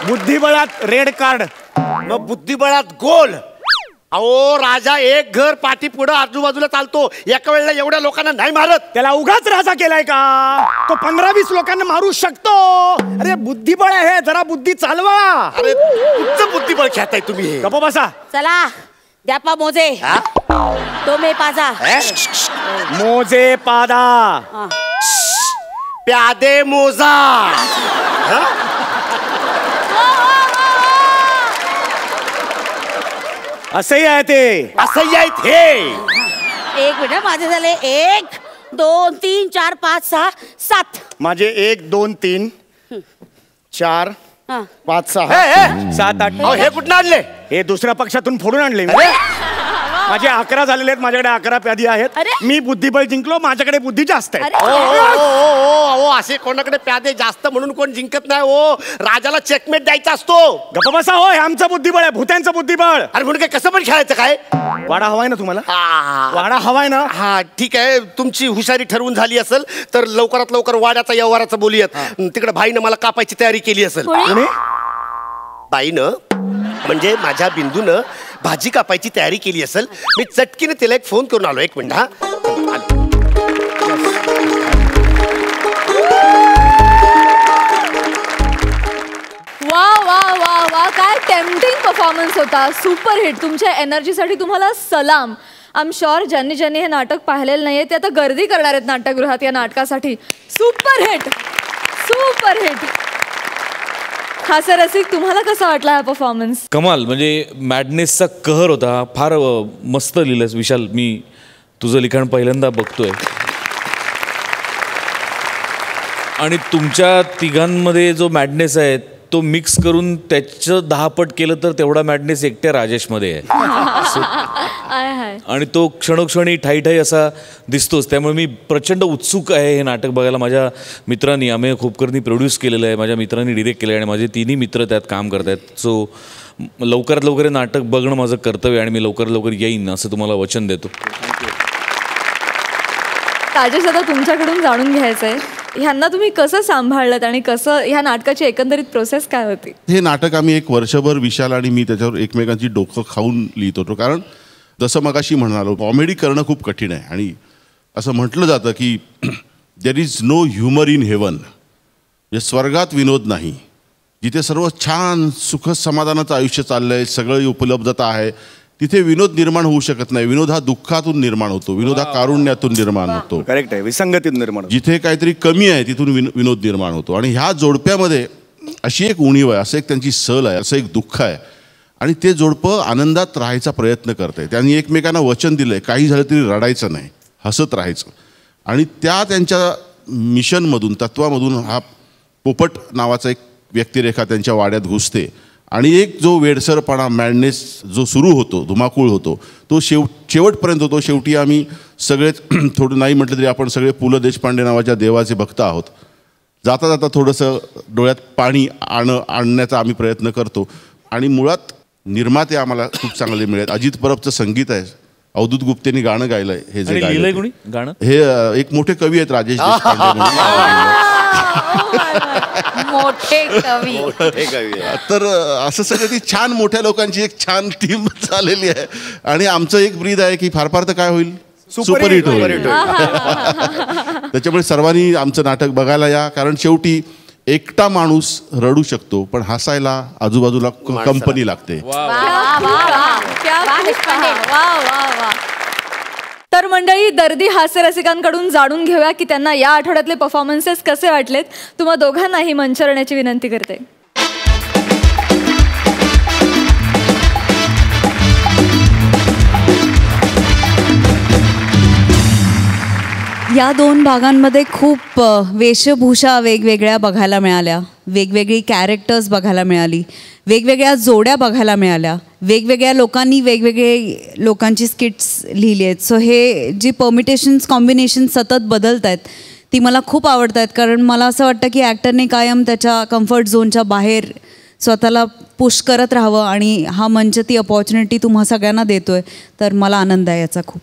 बुद्धिबळात रेड कार्ड. मग बुद्धिबळात गोल. अहो राजा एक घर पाठी पुढं आजूबाजूला चालतो, एका वेळेला एवढ्या लोकांना नाही मारत. त्याला उगाच राजा केलाय का? तो 15-20 लोकांना मारू शकतो. अरे बुद्धिबळ आहे, जरा बुद्धी चालवा. अरे तुमचं बुद्धिबळ खेळताय तुम्ही. गप्प बसा. चला द्या पा मोजे तो मे पाजा मोजे पादा प्यादे मोजा. असंही आहे ते. असंही आहेत हे. एक मिनिट माझे झाले 1 2 3 4 5 6 7. माझे 1 2 3 4 हा. 5 6 7 8. हे कुठं आणले? हे दुसऱ्या पक्षातून फोडून आणले मी. माझे 11 झालेले आहेत. माझ्याकडे 11 प्यादी आहेत. अरे. मी बुद्धिबळ जिंकलो. माझ्याकडे बुद्धी जास्त आहे. ओ असे कोणाकडे प्यादे जास्त म्हणून कोण जिंकत नाही. ओ राजाला चेकमेट द्यायचा असतो. गप्पा बसा हो. हे आमचं बुद्धिबळ आहे. भूत्यांचं बुद्धिबळ. अरे म्हणून काय कसं पण खेळायचं काय? वाडा हवाय ना तुम्हाला? हा. वाडा हवाय ना? हा ठीक आहे. तुमची हुशारी ठरवून झाली असेल तर लवकरात लवकर वाड्याचा व्यवहाराचं बोलूयात. तिकडे भाईनं मला कापायची तयारी केली असेल. कोणी? बाईनं म्हणजे माझ्या बिंदूनं भाजी कापायची तयारी केली असेल. मी चटकीने तिला एक फोन करून आलो. 1 मिनिट. हा वा वा वा वा काय टेम्पटिंग परफॉर्मन्स होता. Super hit. तुमच्या एनर्जीसाठी तुम्हाला सलाम. आय एम शुअर ज्यांनी ज्यांनी हे नाटक पाहिलेलं नाहीये ते आता गर्दी करणार आहेत नाट्यगृहात या नाटकासाठी. Super hit. Super hit. हास्यरसिक तुम्हाला कसा वाटला हा परफॉर्मन्स? कमाल. म्हणजे मॅडनेसचा कहर होता. फार मस्त लिहिलंस विशाल. मी तुझं लिखाण पहिल्यांदा बघतोय आणि तुमच्या तिघांमध्ये जो मॅडनेस आहे तो मिक्स करून त्याचं 10 पट केलं तर तेवढा मॅडनेस एकट्या राजेशमध्ये आहे. आणि तो क्षणोक्षणी ठाई असा दिसतोच. त्यामुळे मी प्रचंड उत्सुक आहे हे नाटक बघायला. माझ्या मित्रांनी अमेय खोपकरनी प्रोड्यूस केलेलं आहे. माझ्या मित्रांनी डिरेक्ट केलं आहे आणि माझे 3 मित्र त्यात काम करत आहेत. सो लवकरात लवकर हे नाटक बघणं माझं कर्तव्य आणि मी लवकरात लवकर येईन असं तुम्हाला वचन देतो. राजेश आता तुमच्याकडून जाणून घ्यायचं आहे ह्यांना तुम्ही कसं सांभाळलं आणि कसं ह्या नाटकाची एकंदरीत प्रोसेस काय होती? हे नाटक आम्ही 1 वर्षभर विशाल आणि मी त्याच्यावर एकमेकांची डोकं खाऊन लिहित होतो. कारण जसं मगाशी म्हणालो कॉमेडी करणं खूप कठीण आहे आणि असं म्हटलं जातं की there is no humour in heaven. म्हणजे स्वर्गात विनोद नाही. जिथे सर्व छान सुख समाधानाचं आयुष्य चाललं आहे, सगळी उपलब्धता आहे, तिथे विनोद निर्माण होऊ शकत नाही. विनोद हा दुःखातून निर्माण होतो. विनोद हा कारुण्यातून निर्माण होतो. करेक्ट आहे. विसंगतीतून निर्माण होतो. जिथे काहीतरी कमी आहे तिथून विनोद निर्माण होतो. आणि ह्या जोडप्यामध्ये अशी एक उणीव आहे, असं एक त्यांची सल आहे, असं एक दुःख आहे आणि ते जोडपं आनंदात राहायचा प्रयत्न करत आहे. त्यांनी एकमेकांना वचन दिलं आहे काही झालं तरी रडायचं नाही, हसत राहायचं. आणि त्या त्यांच्या मिशनमधून तत्वामधून हा पोपट नावाचा एक व्यक्तिरेखा त्यांच्या वाड्यात घुसते आणि एक जो वेडसरपणा मॅडनेस जो सुरू होतो, धुमाकूळ होतो, तो शेवटपर्यंत होतो. शेवटी आम्ही सगळेच थोडं नाही म्हटलं तरी आपण सगळे पु ल देशपांडे नावाच्या देवाचे भक्त आहोत. जाता जाता थोडंसं डोळ्यात पाणी आणण्याचा आम्ही प्रयत्न करतो. आणि मुळात निर्माते आम्हाला खूप चांगले मिळाले. अजित परबचं संगीत आहे. अवधूत गुप्तेनी गाणं गायलंय. हे जे लिहिलंय कोणी गाणं? हे एक मोठे कवी आहेत राजेश देशपांडे म्हणून. मोठे कवी. तर असं सगळं ती छान मोठ्या लोकांची एक छान टीम झालेली आहे. आणि आमचं एक ब्रीद आहे की फार फार तर काय होईल, सुपरहिट होईल. त्याच्यामुळे सर्वांनी आमचं नाटक बघायला या. कारण शेवटी एकटा माणूस रडू शकतो पण हसायला आजूबाजूला कंपनी लागते. तर मंडळी दर्दी हास्यरसिकांकडून जाणून घेऊया की त्यांना या आठवड्यातले परफॉर्मन्सेस कसे वाटलेत. तुम्हा दोघांनाही मंचरण्याची विनंती करते. या 2 भागांमध्ये खूप वेशभूषा वेगवेगळ्या बघायला मिळाल्या, वेगवेगळी कॅरेक्टर्स बघायला मिळाली, वेगवेगळ्या जोड्या बघायला मिळाल्या, वेगवेगळ्या लोकांनी वेगवेगळे लोकांची स्किट्स लिहिली आहेत. सो हे जी परमिटेशन्स कॉम्बिनेशन सतत बदलत आहेत ती मला खूप आवडत आहेत. कारण मला असं वाटतं की ॲक्टरने कायम त्याच्या कम्फर्ट झोनच्या बाहेर स्वतःला पुश करत राहावं आणि हा मंच ती अपॉर्च्युनिटी तुम्हा सगळ्यांना देतो आहे. तर मला आनंद आहे याचा खूप.